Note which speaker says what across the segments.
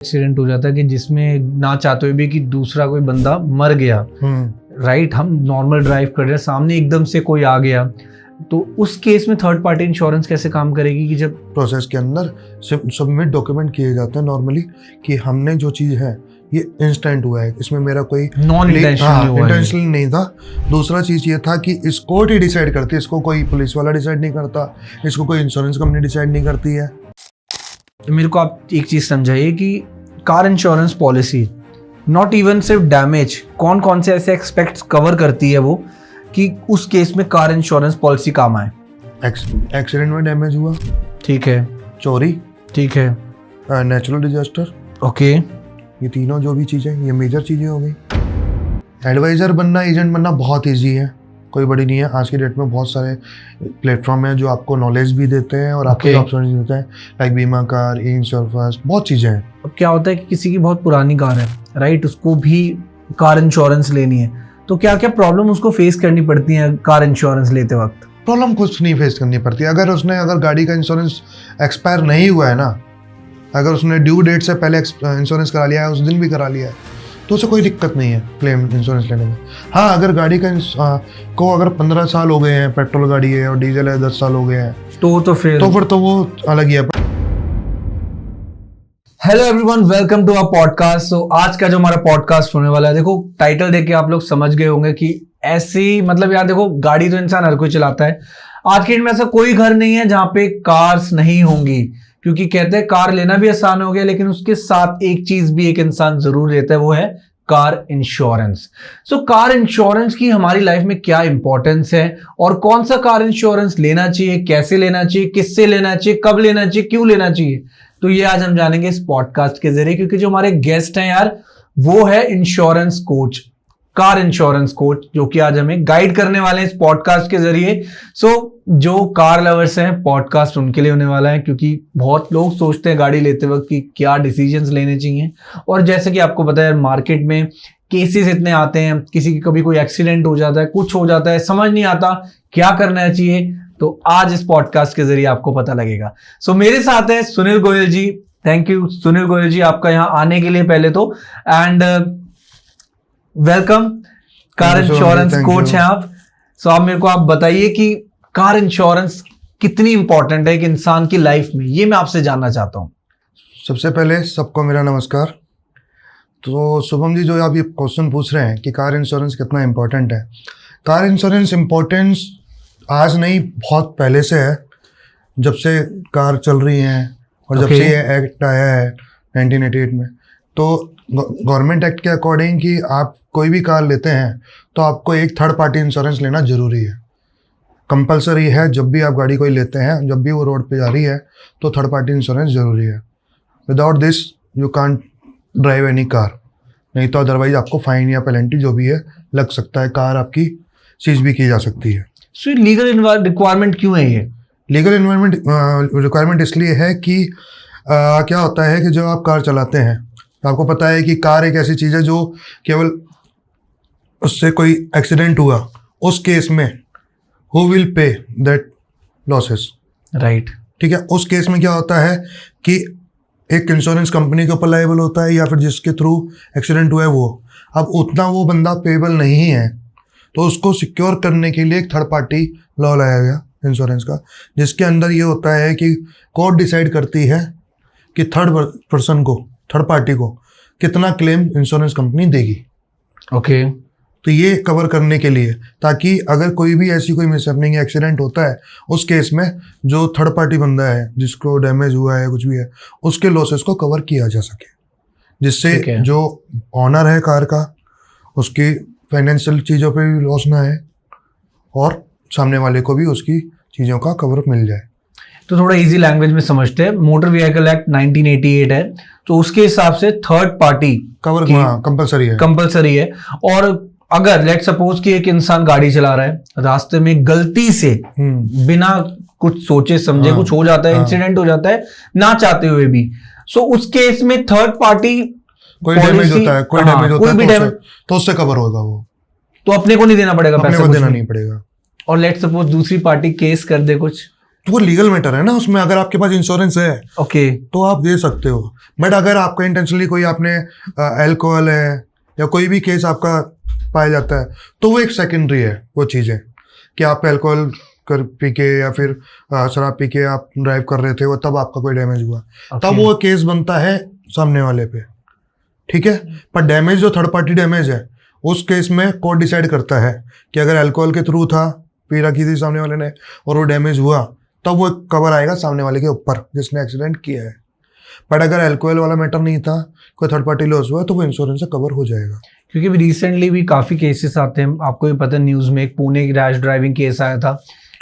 Speaker 1: Accident हो जाता है कि जिसमें ना चाहते हुए भी कि दूसरा कोई बंदा मर गया, राइट। हम नॉर्मल ड्राइव कर रहे हैं, सामने एकदम से कोई आ गया, तो उस केस में थर्ड पार्टी इंश्योरेंस कैसे काम करेगी? कि जब
Speaker 2: प्रोसेस के अंदर सबमिट डॉक्यूमेंट किए जाते हैं नॉर्मली कि हमने जो चीज़ है ये इंस्टेंट हुआ है, इसमें मेरा कोई
Speaker 1: नॉन इंटेंशनल
Speaker 2: नहीं था। दूसरा चीज़ ये था कि इस कोर्ट ही डिसाइड करती है, इसको कोई पुलिस वाला डिसाइड नहीं करता, इसको कोई इंश्योरेंस कंपनी डिसाइड नहीं करती है।
Speaker 1: मेरे को आप एक चीज़ समझाइए कि car insurance policy not even सिर्फ डैमेज, कौन कौन से ऐसे एक्सपेक्ट्स कवर करती है वो कि उस केस में कार इंश्योरेंस पॉलिसी काम आए?
Speaker 2: एक्सीडेंट में डैमेज हुआ,
Speaker 1: ठीक है,
Speaker 2: चोरी,
Speaker 1: ठीक है,
Speaker 2: नेचुरल डिजास्टर,
Speaker 1: ओके,
Speaker 2: ये तीनों जो भी चीज़ें, ये मेजर चीज़ें हो गई। एडवाइज़र बनना, एजेंट बनना बहुत ईजी है, कोई बड़ी नहीं है। आज की डेट में बहुत सारे प्लेटफॉर्म हैं जो आपको नॉलेज भी देते हैं और आपको ऑप्शन भी देते हैं, लाइक बीमा कार, इंश्योर फर्स्ट, बहुत चीज़ें हैं।
Speaker 1: अब क्या होता है कि किसी की बहुत पुरानी कार है, राइट, उसको भी कार इंश्योरेंस लेनी है, तो क्या क्या प्रॉब्लम उसको फेस करनी पड़ती है कार इंश्योरेंस लेते वक्त?
Speaker 2: प्रॉब्लम कुछ नहीं फेस करनी पड़ती। अगर गाड़ी का इंश्योरेंस एक्सपायर नहीं हुआ है ना, अगर उसने ड्यू डेट से पहले इंश्योरेंस करा लिया है, उस दिन भी करा लिया है, तो उसे कोई दिक्कत नहीं है क्लेम इंश्योरेंस लेने में। हाँ, अगर गाड़ी का को अगर 15 साल हो गए हैं, पेट्रोल गाड़ी है और डीजल है 10 साल हो गए हैं, तो फिर वो अलग ही है।
Speaker 1: Hello everyone, welcome to our podcast. So आज का जो हमारा पॉडकास्ट होने वाला है, देखो टाइटल देख के आप लोग समझ गए होंगे कि ऐसी, मतलब यार देखो, गाड़ी तो इंसान हर कोई चलाता है। आज के दिन में ऐसा कोई घर नहीं है जहां पे कार्स नहीं होंगी, क्योंकि कहते हैं कार लेना भी आसान हो गया, लेकिन उसके साथ एक चीज भी एक इंसान जरूर लेता है, वो है car insurance. So car insurance की हमारी लाइफ में क्या इंपॉर्टेंस है और कौन सा कार इंश्योरेंस लेना चाहिए, कैसे लेना चाहिए, किससे लेना चाहिए, कब लेना चाहिए, क्यों लेना चाहिए, तो ये आज हम जानेंगे इस पॉडकास्ट के जरिए। क्योंकि जो हमारे गेस्ट हैं यार, वो है insurance coach, car insurance coach, जो कि आज हमें गाइड करने वाले हैं इस पॉडकास्ट के जरिए। सो जो कार लवर्स हैं, पॉडकास्ट उनके लिए होने वाला है, क्योंकि बहुत लोग सोचते हैं गाड़ी लेते वक्त कि क्या डिसीजंस लेने चाहिए, और जैसे कि आपको पता है मार्केट में केसेस इतने आते हैं, किसी की कभी कोई एक्सीडेंट हो जाता है, कुछ हो जाता है, समझ नहीं आता क्या करना चाहिए, तो आज इस पॉडकास्ट के जरिए आपको पता लगेगा। सो मेरे साथ है सुनील गोयल जी। थैंक यू सुनील गोयल जी आपका यहाँ आने के लिए पहले तो, and welcome. Car insurance coach हैं आप। सो आप मेरे को आप बताइए कि कार इंश्योरेंस कितनी इंपॉर्टेंट है एक इंसान की लाइफ में, ये मैं आपसे जानना चाहता हूँ।
Speaker 2: सबसे पहले सबको मेरा नमस्कार। तो शुभम जी, जो आप ये क्वेश्चन पूछ रहे हैं कि कार इंश्योरेंस कितना इम्पोर्टेंट है, कार इंश्योरेंस इम्पोर्टेंस आज नहीं, बहुत पहले से है। जब से कार चल रही हैं और जब से ये एक्ट आया है 1988 में, तो गवर्नमेंट एक्ट के अकॉर्डिंग कि आप कोई भी कार लेते हैं तो आपको एक थर्ड पार्टी इंश्योरेंस लेना ज़रूरी है, कंपलसरी है। जब भी आप गाड़ी कोई लेते हैं, जब भी वो रोड पे जा रही है, तो थर्ड पार्टी इंश्योरेंस ज़रूरी है। Without this you can't drive any car, नहीं तो अदरवाइज आपको फाइन या पेनल्टी जो भी है लग सकता है, कार आपकी सीज भी की जा सकती है।
Speaker 1: सो लीगल रिक्वायरमेंट क्यों है ये?
Speaker 2: लीगल रिक्वायरमेंट इसलिए है कि क्या होता है कि जब आप कार चलाते हैं तो आपको पता है कि कार एक ऐसी चीज़ है जो केवल उससे कोई एक्सीडेंट हुआ, उस केस में who will pay that losses,
Speaker 1: right,
Speaker 2: ठीक है। उस केस में क्या होता है कि एक इंश्योरेंस कंपनी के ऊपर लायबल होता है, या फिर जिसके थ्रू एक्सीडेंट हुआ है वो, अब उतना वो बंदा पेबल नहीं है, तो उसको सिक्योर करने के लिए एक थर्ड पार्टी लॉ लाया गया इंश्योरेंस का, जिसके अंदर ये होता है कि कोर्ट डिसाइड करती है कि थर्ड पार्टी को कितना क्लेम इंश्योरेंस कंपनी देगी।
Speaker 1: ओके,
Speaker 2: तो ये कवर करने के लिए, ताकि अगर कोई भी ऐसी कोई मिसहैपनिंग या एक्सीडेंट होता है, उस केस में जो थर्ड पार्टी बंदा है जिसको डैमेज हुआ है, कुछ भी है, उसके लॉसेस को कवर किया जा सके, जिससे जो ऑनर है कार का, उसकी फाइनेंशियल चीज़ों पे भी लॉस ना है और सामने वाले को भी उसकी चीज़ों का कवर मिल जाए।
Speaker 1: तो थोड़ा इजी लैंग्वेज में समझते हैं। मोटर व्हीकल एक्ट 1988 है, तो उसके हिसाब से थर्ड पार्टी
Speaker 2: कवर कंपलसरी है। और अगर लेट सपोज कि एक इंसान गाड़ी चला रहा है, रास्ते में गलती से बिना कुछ सोचे समझे कुछ हो जाता है, इंसिडेंट हो जाता है ना चाहते हुए भी, सो उस केस में थर्ड पार्टी कोई डैमेज होता है, तो उससे कवर होगा वो,
Speaker 1: तो अपने को नहीं देना पड़ेगा,
Speaker 2: अपने को देना नहीं पड़ेगा।
Speaker 1: और लेट सपोज दूसरी पार्टी केस कर दे कुछ,
Speaker 2: तो वो लीगल मैटर है ना, उसमें अगर आपके पास इंश्योरेंस है
Speaker 1: ओके
Speaker 2: तो आप दे सकते हो। बट अगर आपका इंटेंशनली कोई आपने अल्कोहल है या कोई भी केस आपका पाया जाता है तो वो एक सेकेंडरी है वो चीज़ें, कि आप अल्कोहल पी के या फिर शराब पी के आप ड्राइव कर रहे थे, वो तब आपका कोई डैमेज हुआ, तब वो केस बनता है सामने वाले पे, ठीक है। पर डैमेज जो थर्ड पार्टी डैमेज है उस केस में कोर्ट डिसाइड करता है कि अगर अल्कोहल के थ्रू था, पी रखी थी सामने वाले ने और वो डैमेज हुआ, तब वो कवर आएगा सामने वाले के ऊपर जिसने एक्सीडेंट किया है। बट अगर अल्कोहल वाला मैटर नहीं था, कोई थर्ड पार्टी लॉस हुआ, तो वो इंश्योरेंस से कवर हो जाएगा।
Speaker 1: क्योंकि अभी रिसेंटली भी काफी केसेस आते हैं, आपको भी पता है, न्यूज में एक पुणे की रैश ड्राइविंग केस आया था,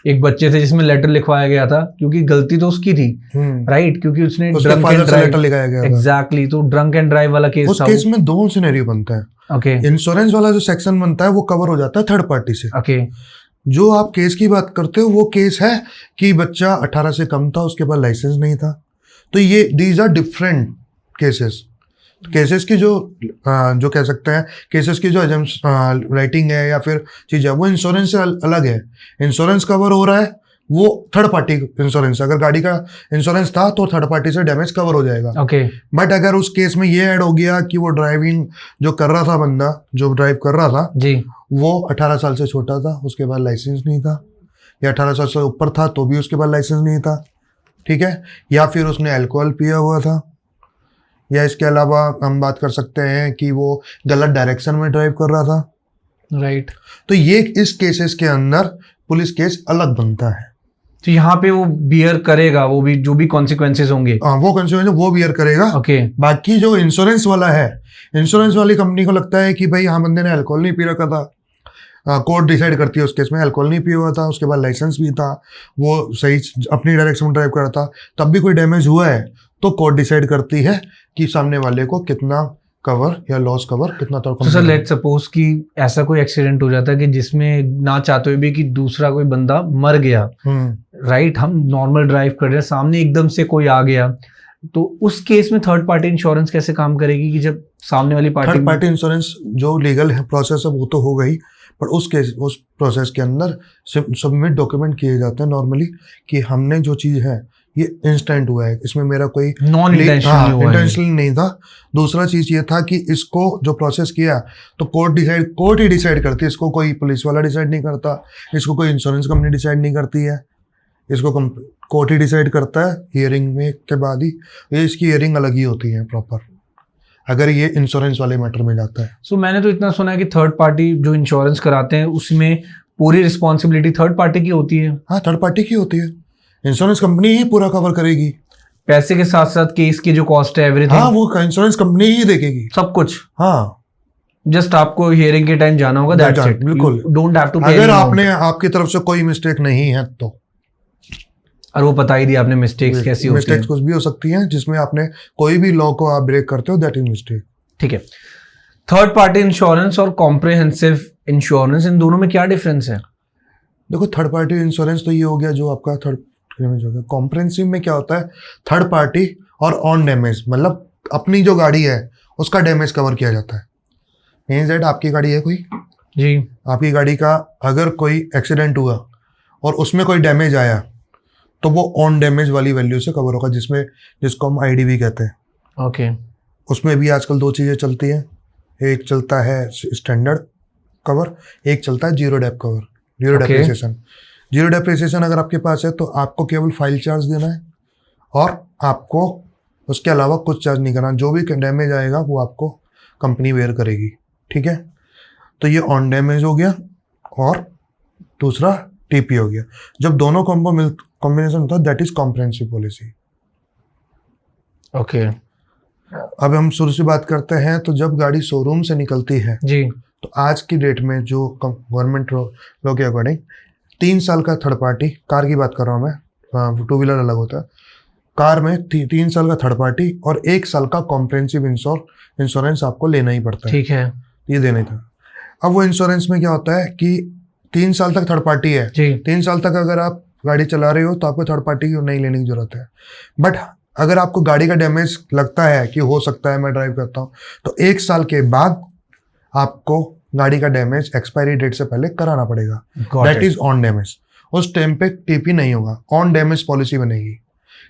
Speaker 1: एक बच्चे थे जिसमें लेटर लिखवाया गया था, क्योंकि गलती तो उसकी थी, राइट, क्योंकि उसने ड्रंक एंड ड्राइव
Speaker 2: लेटर लिखाया गया,
Speaker 1: एग्जैक्टली, तो ड्रंक एंड ड्राइव वाला केस
Speaker 2: उस
Speaker 1: था।
Speaker 2: केस में दो सिनेरियो बनता है।
Speaker 1: ओके
Speaker 2: इंश्योरेंस वाला जो सेक्शन बनता है वो कवर हो जाता है थर्ड पार्टी से।
Speaker 1: ओके
Speaker 2: जो आप केस की बात करते हो वो केस है कि बच्चा 18 से कम था, उसके पास लाइसेंस नहीं था, तो ये these are different cases. Cases की जो कह सकते हैं, केसेस की जो राइटिंग है या फिर चीज़ है वो इंश्योरेंस से अलग है। इंश्योरेंस कवर हो रहा है वो थर्ड पार्टी इंश्योरेंस, अगर गाड़ी का इंश्योरेंस था तो थर्ड पार्टी से डैमेज कवर हो जाएगा।
Speaker 1: ओके
Speaker 2: बट अगर उस केस में ये ऐड हो गया कि वो ड्राइविंग जो कर रहा था, बंदा जो ड्राइव कर रहा था
Speaker 1: जी,
Speaker 2: वो 18 साल से छोटा था, उसके पास लाइसेंस नहीं था, या 18 साल से ऊपर था तो भी उसके पास लाइसेंस नहीं था, ठीक है, या फिर उसने अल्कोहल पिया हुआ था, या इसके अलावा हम बात कर सकते हैं कि वो गलत डायरेक्शन में ड्राइव कर रहा था,
Speaker 1: राइट।
Speaker 2: तो ये इस केसेस के अंदर पुलिस केस अलग बनता है।
Speaker 1: तो यहाँ पे वो बियर करेगा, वो भी जो भी कॉन्सिक्वेंसेस होंगे,
Speaker 2: वो कॉन्सिक्वेंस वो बियर करेगा।
Speaker 1: ओके
Speaker 2: बाकी जो इंश्योरेंस वाला है, इंश्योरेंस वाली कंपनी को लगता है कि भाई हाँ बंदे ने अल्कोहल नहीं पी रखा था, कोर्ट डिसाइड करती है उस केस में अल्कोहल नहीं पिया हुआ था, उसके बाद लाइसेंस भी था, वो सही अपनी डायरेक्शन में ड्राइव कर रहा था, तब भी कोई डैमेज हुआ है तो कोर्ट डिसाइड करती है कि सामने वाले को कितना कवर या लॉस कवर कितना।
Speaker 1: तो सर लेट सपोज कि ऐसा कोई एक्सीडेंट हो जाता है कि जिसमें ना चाहते हुए भी कि दूसरा कोई बंदा मर गया, राइट, हम नॉर्मल ड्राइव कर रहे हैं, सामने एकदम से कोई आ गया, तो उस केस में थर्ड पार्टी इंश्योरेंस कैसे काम करेगी कि जब सामने वाली पार्टी
Speaker 2: थर्ड पार्टी इंश्योरेंस जो लीगल है प्रोसेस है वो तो हो गई, पर उस प्रोसेस के अंदर सबमिट डॉक्यूमेंट किए जाते हैं नॉर्मली कि हमने जो चीज़ है ये इंस्टेंट हुआ है, इसमें मेरा कोई
Speaker 1: नॉन
Speaker 2: इंटेंशनल नहीं था। दूसरा चीज़ ये था कि इसको जो प्रोसेस किया तो कोर्ट ही डिसाइड करती है, इसको कोई पुलिस वाला डिसाइड नहीं करता, इसको कोई इंश्योरेंस कंपनी डिसाइड नहीं करती है, इसको कोर्ट ही डिसाइड करता है हियरिंग में के बाद ही। ये इसकी हियरिंग अलग ही होती है प्रॉपर, अगर ये इंश्योरेंस वाले मैटर में जाता है।
Speaker 1: सो मैंने तो इतना सुना है कि थर्ड पार्टी जो इंश्योरेंस कराते हैं उसमें पूरी रिस्पॉन्सिबिलिटी थर्ड पार्टी की होती है।
Speaker 2: हाँ, थर्ड पार्टी की होती है, इंश्योरेंस कंपनी ही पूरा कवर करेगी,
Speaker 1: पैसे के साथ साथ केस की जो कॉस्ट है एवरीथिंग,
Speaker 2: हाँ वो इंश्योरेंस कंपनी ही देखेगी
Speaker 1: सब कुछ।
Speaker 2: हाँ,
Speaker 1: जस्ट आपको हियरिंग के टाइम जाना होगा, दैट्स इट,
Speaker 2: बिल्कुल,
Speaker 1: डोंट हैव टू पे।
Speaker 2: अगर आपकी तरफ से कोई मिस्टेक नहीं है तो,
Speaker 1: और वो बता ही दिया आपने मिस्टेक्स कैसी होती हैं।
Speaker 2: मिस्टेक्स कुछ भी हो सकती हैं जिसमें आपने कोई भी लॉ को आप ब्रेक करते हो, दैट इज मिस्टेक।
Speaker 1: ठीक है, थर्ड पार्टी इंश्योरेंस और कॉम्प्रिहेंसिव इंश्योरेंस, इन दोनों में क्या डिफरेंस है?
Speaker 2: देखो, थर्ड पार्टी इंश्योरेंस तो ये हो गया जो आपका थर्ड डैमेज हो गया। कॉम्प्रिहेंसिव में क्या होता है, थर्ड पार्टी और ऑन डैमेज, मतलब अपनी जो गाड़ी है उसका डैमेज कवर किया जाता है। मीन्स दैट आपकी गाड़ी है कोई
Speaker 1: जी,
Speaker 2: आपकी गाड़ी का अगर कोई एक्सीडेंट हुआ और उसमें कोई डैमेज आया तो वो ऑन डैमेज वाली वैल्यू से कवर होगा, जिसको हम IDV कहते हैं।
Speaker 1: ओके,
Speaker 2: उसमें भी आजकल दो चीज़ें चलती हैं, एक चलता है स्टैंडर्ड कवर, एक चलता है zero dep cover, zero depreciation. Zero depreciation अगर आपके पास है तो आपको केवल फाइल चार्ज देना है और आपको उसके अलावा कुछ चार्ज नहीं करना, जो भी डैमेज आएगा वो आपको कंपनी वेयर करेगी, ठीक है। तो ये ऑन डैमेज हो गया और दूसरा TP हो गया। जब दोनों कॉम्बिनेशन होता है that is comprehensive policy.
Speaker 1: Okay,
Speaker 2: अब हम शुरू से बात करते हैं, तो जब गाड़ी शोरूम से निकलती है
Speaker 1: जी,
Speaker 2: तो आज की डेट में जो गवर्नमेंट लॉ के अकॉर्डिंग 3 साल का थर्ड पार्टी, कार की बात कर रहा हूँ मैं, टू व्हीलर अलग होता है, कार में 3 साल का थर्ड पार्टी और 1 साल का कॉम्प्रिहेंसिव इंश्योरेंस आपको लेना ही पड़ता है,
Speaker 1: ठीक है,
Speaker 2: ये देना था। अब वो इंश्योरेंस में क्या होता है कि 3 साल तक थर्ड पार्टी है
Speaker 1: जी,
Speaker 2: 3 साल तक अगर आप गाड़ी चला रहे हो तो आपको थर्ड पार्टी नहीं लेने की जरूरत है। बट अगर आपको गाड़ी का डैमेज लगता है कि हो सकता है मैं ड्राइव करता हूँ, तो 1 साल के बाद आपको गाड़ी का डैमेज एक्सपायरी डेट से पहले कराना पड़ेगा, दैट इज ऑन डैमेज। उस टाइम पे टीपी नहीं होगा, ऑन डैमेज पॉलिसी बनेगी।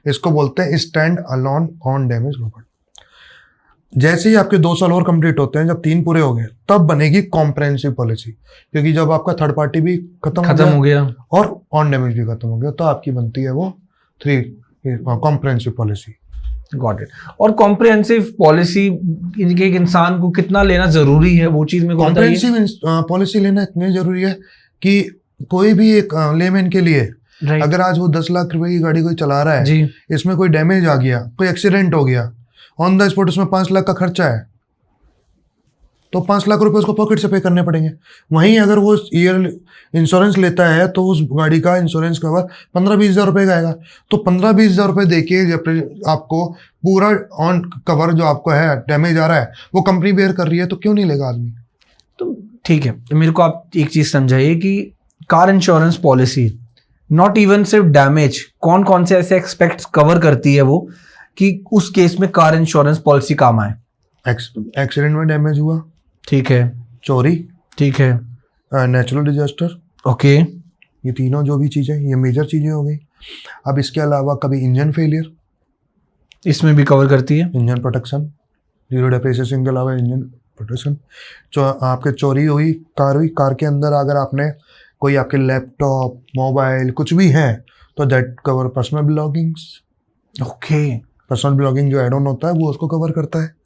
Speaker 2: इसको बोलते हैं stand alone on damage cover. जैसे ही आपके 2 साल और कंप्लीट होते हैं, जब 3 पूरे हो गए, तब बनेगी कॉम्प्रहेंसिव पॉलिसी, क्योंकि जब आपका थर्ड पार्टी भी खत्म हो गया और ऑन डैमेज भी खत्म हो गया, तो आपकी बनती है वो 3 कॉम्प्रहेंसिव पॉलिसी।
Speaker 1: Got it. और कॉम्प्रहेंसिव पॉलिसी एक इंसान को कितना लेना जरूरी है, वो चीज में
Speaker 2: कॉम्प्रहेंसिव पॉलिसी लेना इतनी जरूरी है कि कोई भी एक लेमैन के लिए, अगर आज वो 10 लाख रुपए की गाड़ी कोई चला रहा है, इसमें कोई डैमेज आ गया, कोई एक्सीडेंट हो गया, ऑन द स्पॉट उसमें 5 लाख का खर्चा है, तो 5 लाख रुपए उसको पॉकेट से पे करने पड़ेंगे। वहीं अगर वो ईयर इंश्योरेंस लेता है तो उस गाड़ी का इंश्योरेंस कवर 15-20 हज़ार रुपये का आएगा, तो 15-20 हज़ार रुपये देके जब आपको पूरा ऑन कवर जो आपको है डैमेज आ रहा है वो कंपनी बेयर कर रही है, तो क्यों नहीं लेगा आदमी।
Speaker 1: तो ठीक है, मेरे को आप एक चीज समझाइए कि car insurance policy not even सिर्फ डैमेज, कौन कौन से ऐसे एक्सपेक्ट्स कवर करती है वो कि उस केस में कार इंश्योरेंस पॉलिसी काम आए।
Speaker 2: एक्सीडेंट में डैमेज हुआ,
Speaker 1: ठीक है,
Speaker 2: चोरी,
Speaker 1: ठीक है,
Speaker 2: नेचुरल डिजास्टर,
Speaker 1: ओके,
Speaker 2: ये तीनों जो भी चीजें, ये मेजर चीजें हो गई। अब इसके अलावा कभी इंजन फेलियर,
Speaker 1: इसमें भी कवर करती है।
Speaker 2: इंजन प्रोटेक्शन, जीरो डेप्रिसिएशन के अलावा इंजन प्रोटेक्शन। आपके चोरी हुई, कार के अंदर अगर आपने कोई आपके लैपटॉप, मोबाइल कुछ भी है, तो that cover personal belongings.
Speaker 1: Okay,
Speaker 2: personal belonging जो एड ऑन होता है वो उसको कवर करता है।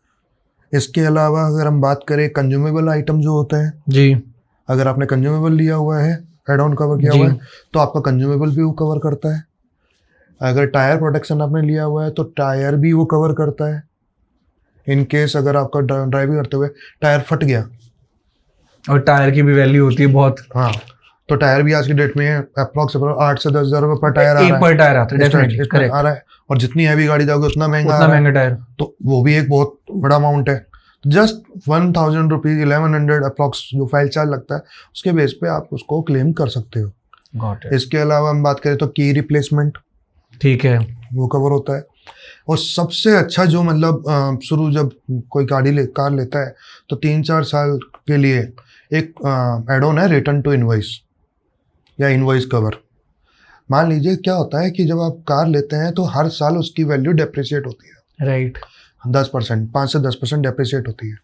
Speaker 2: इसके अलावा अगर हम बात करें कंज्यूमेबल आइटम जो होते हैं
Speaker 1: जी,
Speaker 2: अगर आपने कंज्यूमेबल लिया हुआ है, एड ऑन कवर किया हुआ है, तो आपका कंज्यूमेबल भी वो कवर करता है। अगर टायर प्रोटेक्शन आपने लिया हुआ है तो टायर भी वो कवर करता है। इन केस अगर आपका ड्राइविंग करते हुए टायर फट गया,
Speaker 1: और टायर की भी वैल्यू होती है बहुत,
Speaker 2: हाँ, तो टायर भी आज की डेट में अप्रॉक्स 8 से 10 हज़ार रुपये पर टायर
Speaker 1: आता है, डेफिनेटली करेक्ट
Speaker 2: आ रहा है। और जितनी हैवी गाड़ी जाओगे उतना महंगा
Speaker 1: टायर,
Speaker 2: तो वो भी एक बहुत बड़ा अमाउंट है। जस्ट 1000 रुपीज 1100 अप्रॉक्स जो फाइल चार्ज लगता है, उसके बेस पे आप उसको क्लेम कर सकते हो। इसके अलावा हम बात करें तो की रिप्लेसमेंट, ठीक है, वो कवर होता है। और सबसे अच्छा जो मतलब शुरू जब कोई कार लेता है तो 3-4 साल के लिए एक एड ऑन है रिटर्न टू इनवॉइस या इनवॉइस कवर। मान लीजिए क्या होता है कि जब आप कार लेते हैं तो हर साल उसकी वैल्यू डेप्रिशिएट होती है,
Speaker 1: राइट,
Speaker 2: 10%, 5 से 10% डेप्रिशिएट होती है।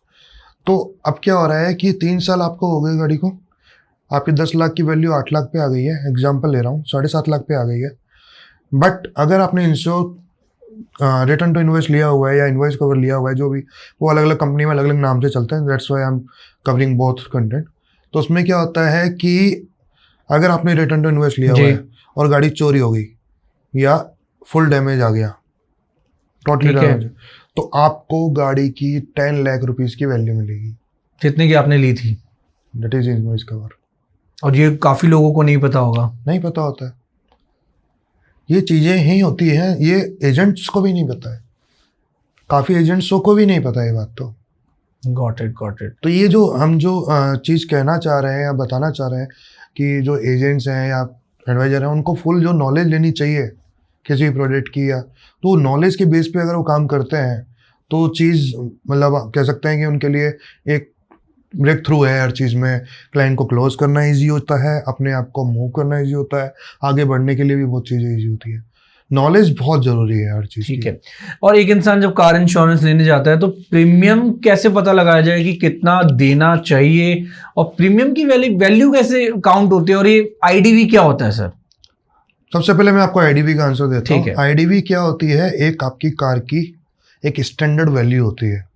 Speaker 2: तो अब क्या हो रहा है कि 3 साल आपको हो गए गाड़ी को, आपकी 10 लाख की वैल्यू 8 लाख पे आ गई है, एग्जाम्पल ले रहा हूँ, 7.5 लाख पे आ गई है। बट अगर आपने रिटर्न टू इनवॉइस लिया हुआ है या इनवॉइस कवर लिया हुआ है, जो भी, वो अलग अलग कंपनी में अलग अलग नाम से चलते हैं, that's why I am covering both content. तो उसमें क्या होता है कि अगर आपने रिटर्न टू इनवॉइस लिया हुआ है और गाड़ी चोरी हो गई या फुल डैमेज आ गया, टोटली डैमेज, तो आपको गाड़ी की 10 लाख रुपीस की वैल्यू मिलेगी,
Speaker 1: जितने की आपने ली थी।
Speaker 2: That is invoice cover. और
Speaker 1: ये काफी लोगों को नहीं पता होगा,
Speaker 2: नहीं पता होता है, ये चीजें ही होती हैं, ये एजेंट्स को भी नहीं पता है, काफी एजेंट्सों को भी नहीं पता ये बात। तो
Speaker 1: गॉट इट। तो
Speaker 2: ये जो हम जो चीज कहना चाह रहे हैं या बताना चाह रहे हैं कि जो एजेंट्स हैं या एडवाइजर हैं, उनको फुल जो नॉलेज लेनी चाहिए किसी भी प्रोडक्ट की, या तो नॉलेज के बेस पे अगर वो काम करते हैं तो चीज़ मतलब कह सकते हैं कि उनके लिए एक ब्रेक थ्रू है हर चीज़ में। क्लाइंट को क्लोज करना इजी होता है, अपने आप को मूव करना इजी होता है, आगे बढ़ने के लिए भी बहुत चीज़ें इजी होती है। नॉलेज बहुत जरूरी है हर चीज़, ठीक है।
Speaker 1: और एक इंसान जब कार इंश्योरेंस लेने जाता है तो प्रीमियम कैसे पता लगाया जाए कि कितना देना चाहिए, और प्रीमियम की वैल्यू कैसे काउंट होती है, और ये आईडीवी क्या होता है सर?
Speaker 2: सबसे पहले मैं आपको आईडीवी का आंसर देता हूँ। आईडीवी क्या होती है? एक आपकी कार की एक स्टैंडर्ड वैल्यू होती है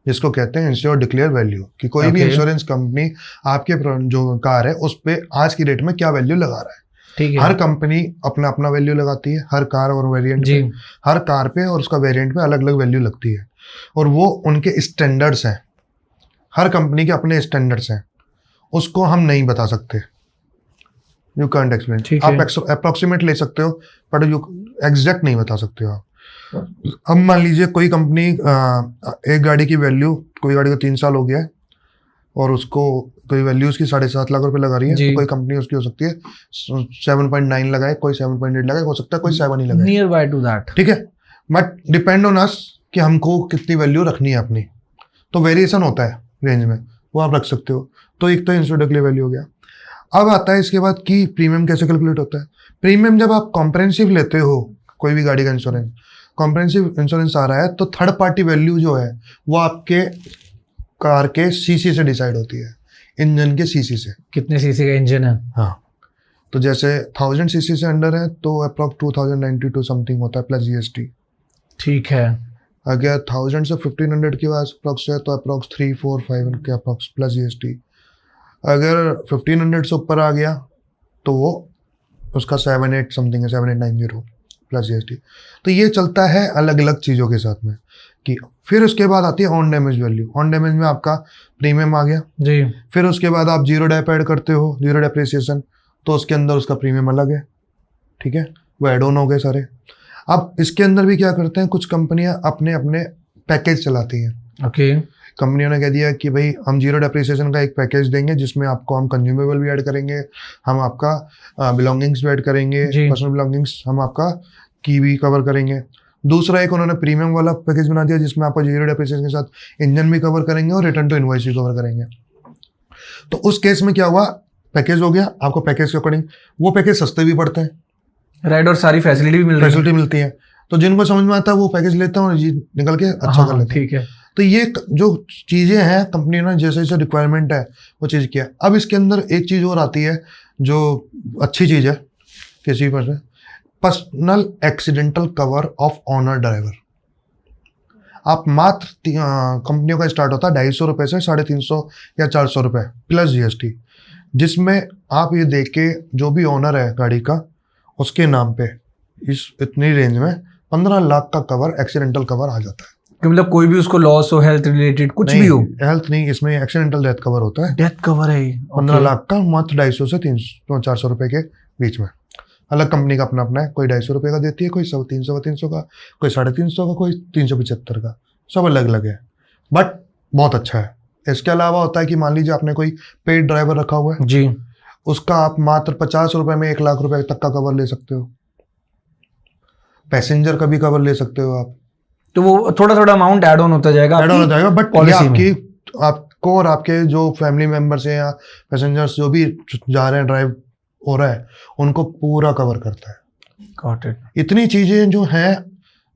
Speaker 2: जिसको कहते हैं इंश्योर डिक्लेयर वैल्यू, कि कोई भी इंश्योरेंस कंपनी आपके जो कार है उस पे आज की डेट में क्या वैल्यू लगा रहा है। ठीक है, हर कंपनी अपना अपना वैल्यू लगाती है, हर कार और वेरिएंट पे, हर कार पे और उसका वेरिएंट पे अलग अलग वैल्यू लगती है, और वो उनके स्टैंडर्ड्स हैं, हर कंपनी के अपने स्टैंडर्ड्स हैं, उसको हम नहीं बता सकते, यू कांट एक्सप्लेन। आप अप्रोक्सीमेट ले सकते हो बट यू एग्जैक्ट नहीं बता सकते हो आप। अब मान लीजिए कोई कंपनी एक गाड़ी की वैल्यू, कोई गाड़ी को 3 साल हो गया है और उसको कोई वैल्यू उसकी 7.5 लाख रुपए लगा रही है, तो कोई कंपनी उसकी हो सकती है 7.9 लगाए, कोई 7.8 लगाए, हो सकता है कोई 7 ही लगाए,
Speaker 1: नियर बाय टू दैट,
Speaker 2: ठीक है। बट डिपेंड ऑन अस कि हमको कितनी वैल्यू रखनी है अपनी, तो वेरिएशन होता है रेंज में, वो आप रख सकते हो। तो एक तो इंश्योर्ड डिक्लेयर वैल्यू हो गया। अब आता है इसके बाद कि प्रीमियम कैसे कैलकुलेट होता है। प्रीमियम जब आप कॉम्प्रहेंसिव लेते हो कोई भी गाड़ी का इंश्योरेंस, कॉम्प्रहेंसिव इंश्योरेंस आ रहा है तो थर्ड पार्टी वैल्यू जो है वो आपके कार के सीसी से डिसाइड होती है, इंजन के सीसी से।
Speaker 1: कितने सीसी का इंजन है?
Speaker 2: हाँ, तो जैसे 1000 सीसी से अंडर है तो अप्रॉक्स 2092 समथिंग होता है प्लस जीएसटी।
Speaker 1: ठीक है।
Speaker 2: अगर 1000 से 1500 के बाद अप्रॉक्स है तो अप्रॉक्स 3, 4, 5 के अप्रॉक्स प्लस जीएसटी। अगर 1500 से ऊपर आ गया तो वो उसका 7-8 समथिंग है, 7890 प्लस जीएसटी। तो ये चलता है अलग अलग चीज़ों के साथ में कि फिर उसके बाद आती है on damage value. On damage में आपका प्रीमियम आ गया
Speaker 1: जी।
Speaker 2: फिर उसके बाद आप जीरो डेप ऐड करते हो, जीरो डेप्रिसिएशन, तो उसके अंदर उसका प्रीमियम अलग है। ठीक है, वो एड ऑन हो गए सारे। अब इसके अंदर भी क्या करते हैं, कुछ कंपनियां अपने अपने पैकेज चलाती हैं।
Speaker 1: ओके।
Speaker 2: कंपनियों ने कह दिया कि भाई हम जीरो डेप्रिसिएशन का एक पैकेज देंगे जिसमें आपको हम कंज्यूमेबल भी ऐड करेंगे, हम आपका बिलोंगिंग्स भी ऐड करेंगे, पर्सनल बिलोंगिंग्स, हम आपका की भी कवर करेंगे। दूसरा एक उन्होंने प्रीमियम वाला पैकेज बना दिया जिसमें आपको जीरो डेप्रिसिएशन के साथ इंजन भी कवर करेंगे और रिटर्न टू इनवॉइस भी कवर करेंगे। तो उस केस में क्या हुआ, पैकेज हो गया, आपको पैकेज के अकॉर्डिंग वो पैकेज सस्ते भी पड़ते हैं,
Speaker 1: राइट, और सारी फैसिलिटी भी
Speaker 2: मिलती है। तो जिनको समझ में आता है वो पैकेज लेते हैं और जी निकल के अच्छा कर लेते हैं।
Speaker 1: ठीक है।
Speaker 2: तो ये जो चीज़ें हैं कंपनी ने जैसे जैसे रिक्वायरमेंट है वो चीज़ किया। अब इसके अंदर एक चीज़ और आती है जो अच्छी चीज़ है किसी पर, personal accidental cover of owner driver. आप मात्र कंपनियों का स्टार्ट होता है 250 रुपये से 350 या 400 रुपये प्लस जीएसटी, जिसमें आप ये देख के जो भी ऑनर है गाड़ी का उसके नाम पे इस इतनी रेंज में 15 लाख का कवर, एक्सीडेंटल कवर आ जाता है।
Speaker 1: कि मतलब कोई भी उसको लॉस हो, हेल्थ रिलेटेड कुछ भी हो।
Speaker 2: हेल्थ नहीं, इसमें एक्सीडेंटल डेथ कवर होता है।
Speaker 1: डेथ कवर है
Speaker 2: 15 लाख का मात्र 250 से 300-400 रुपये के बीच में। अलग कंपनी का अपना अपना है, कोई 250 रुपये का देती है, कोई 300 का, कोई 350 का, कोई 375 का, सब अलग अलग है, बट बहुत अच्छा है। इसके अलावा होता है कि मान लीजिए आपने कोई पेड ड्राइवर रखा हुआ है
Speaker 1: जी,
Speaker 2: उसका आप मात्र 50 रुपये में 1 लाख रुपए तक का कवर ले सकते हो। पैसेंजर का भी कवर ले सकते हो आप।
Speaker 1: तो वो थोड़ा थोड़ा अमाउंट ऐड ऑन होता जाएगा,
Speaker 2: बट ये आपको और आपके जो फैमिली मेंबर्स हैं या पैसेंजर्स जो भी जा रहे हैं, ड्राइव हो रहा है, उनको पूरा कवर करता है।
Speaker 1: Got it.
Speaker 2: इतनी चीजें जो हैं,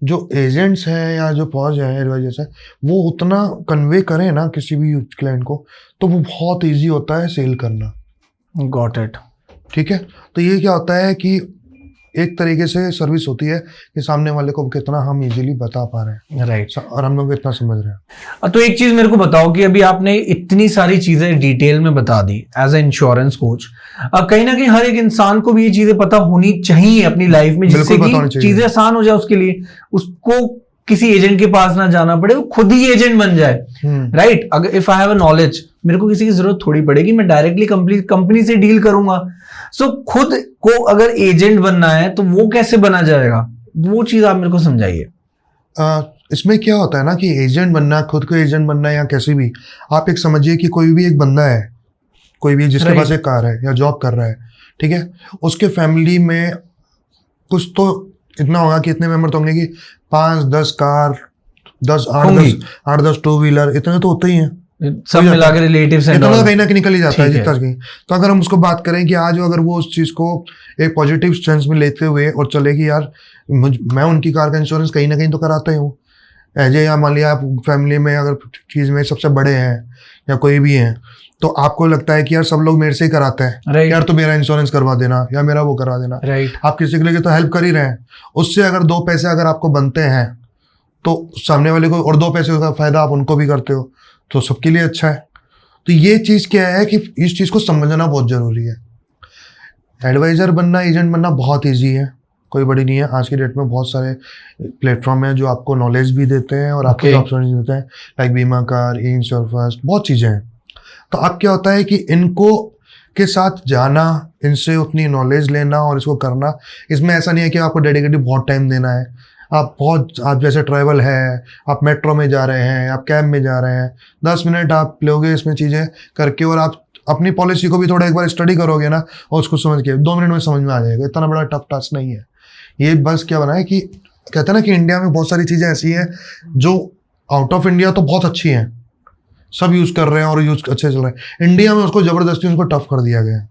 Speaker 2: जो एजेंट्स हैं या जो फौज है, एडवाइजर्स है, वो उतना कन्वे करें ना किसी भी क्लाइंट को, तो वो बहुत ईजी होता है सेल करना।
Speaker 1: Got it.
Speaker 2: ठीक है, तो ये क्या होता है कि एक तरीके से सर्विस होती है कि सामने वाले को कितना हम इजीली बता पा रहे हैं,
Speaker 1: राइट,
Speaker 2: और हम लोग इतना समझ रहे हैं।
Speaker 1: तो एक चीज मेरे को बताओ कि अभी आपने इतनी सारी चीजें डिटेल में बता दी एज ए इंश्योरेंस कोच, अब कहीं ना कहीं हर एक इंसान को भी ये चीजें पता होनी चाहिए अपनी लाइफ में, जिससे कि चीजें आसान हो जाए उसके लिए, उसको किसी एजेंट के पास ना जाना पड़े, वो खुद ही एजेंट बन जाए। राइट, अगर if I have a knowledge, मेरे को किसी की जरूरत थोड़ी पड़ेगी, मैं डायरेक्टली कंपनी से डील करूंगा। सो खुद को अगर एजेंट बनना है तो वो कैसे बना जाएगा, वो चीज आप मेरे को समझाइए।
Speaker 2: इसमें क्या होता है ना कि एजेंट बनना, खुद को एजेंट बनना या कैसे भी, आप एक समझिए कि कोई भी एक बंदा है, कोई भी जिसके पास एक कार है या जॉब कर रहा है, ठीक है, उसके फैमिली में कुछ तो इतना होगा कि इतने मेंबर तो होंगे कि 5-10 कार, 8-10 टू व्हीलर, इतने तो होते ही हैं,
Speaker 1: सब मिला के रिलेटिव्स हैं,
Speaker 2: इतना कहीं ना कहीं निकल ही जाता है जितना कहीं। तो अगर हम उसको बात करें कि आज अगर वो उस चीज़ को एक पॉजिटिव सेंस में लेते हुए और चले कि यार मैं उनकी कार का इंश्योरेंस कहीं ना कहीं तो कराता ही हूँ एज ए, या मान लिया आप फैमिली में अगर चीज़ में सबसे बड़े हैं या कोई भी हैं, तो आपको लगता है कि यार सब लोग मेरे से ही कराते हैं, यार तो मेरा इंश्योरेंस करवा देना या मेरा वो करवा देना। आप किसी के लिए तो हेल्प कर ही रहे हैं, उससे अगर 2 पैसे अगर आपको बनते हैं तो सामने वाले को, और 2 पैसे का फायदा आप उनको भी करते हो, तो सबके लिए अच्छा है। तो ये चीज़ क्या है कि इस चीज़ को समझना बहुत ज़रूरी है। एडवाइज़र बनना, एजेंट बनना बहुत ईजी है, कोई बड़ी नहीं है। आज की डेट में बहुत सारे प्लेटफॉर्म हैं जो आपको नॉलेज भी देते हैं और आपको ऑप्शन देते हैं, लाइक बीमा कार, इंश्योर फर्स्ट, बहुत चीज़ें हैं। तो अब क्या होता है कि इनको के साथ जाना, इनसे उतनी नॉलेज लेना और इसको करना, इसमें ऐसा नहीं है कि आपको डेडिकेटेड बहुत टाइम देना है। आप जैसे ट्रैवल है, आप मेट्रो में जा रहे हैं, आप कैब में जा रहे हैं, 10 मिनट आप लोगे इसमें चीज़ें करके, और आप अपनी पॉलिसी को भी थोड़ा एक बार स्टडी करोगे ना और उसको समझ के 2 मिनट में समझ में आ जाएगा। इतना बड़ा टफ टास्क नहीं है ये। बस क्या बना है कि कहते हैं ना कि इंडिया में बहुत सारी चीज़ें ऐसी हैं जो आउट ऑफ इंडिया तो बहुत अच्छी हैं, सब यूज़ कर रहे हैं और यूज़ अच्छे चल रहे हैं, इंडिया में उसको ज़बरदस्ती उनको टफ कर दिया गया है।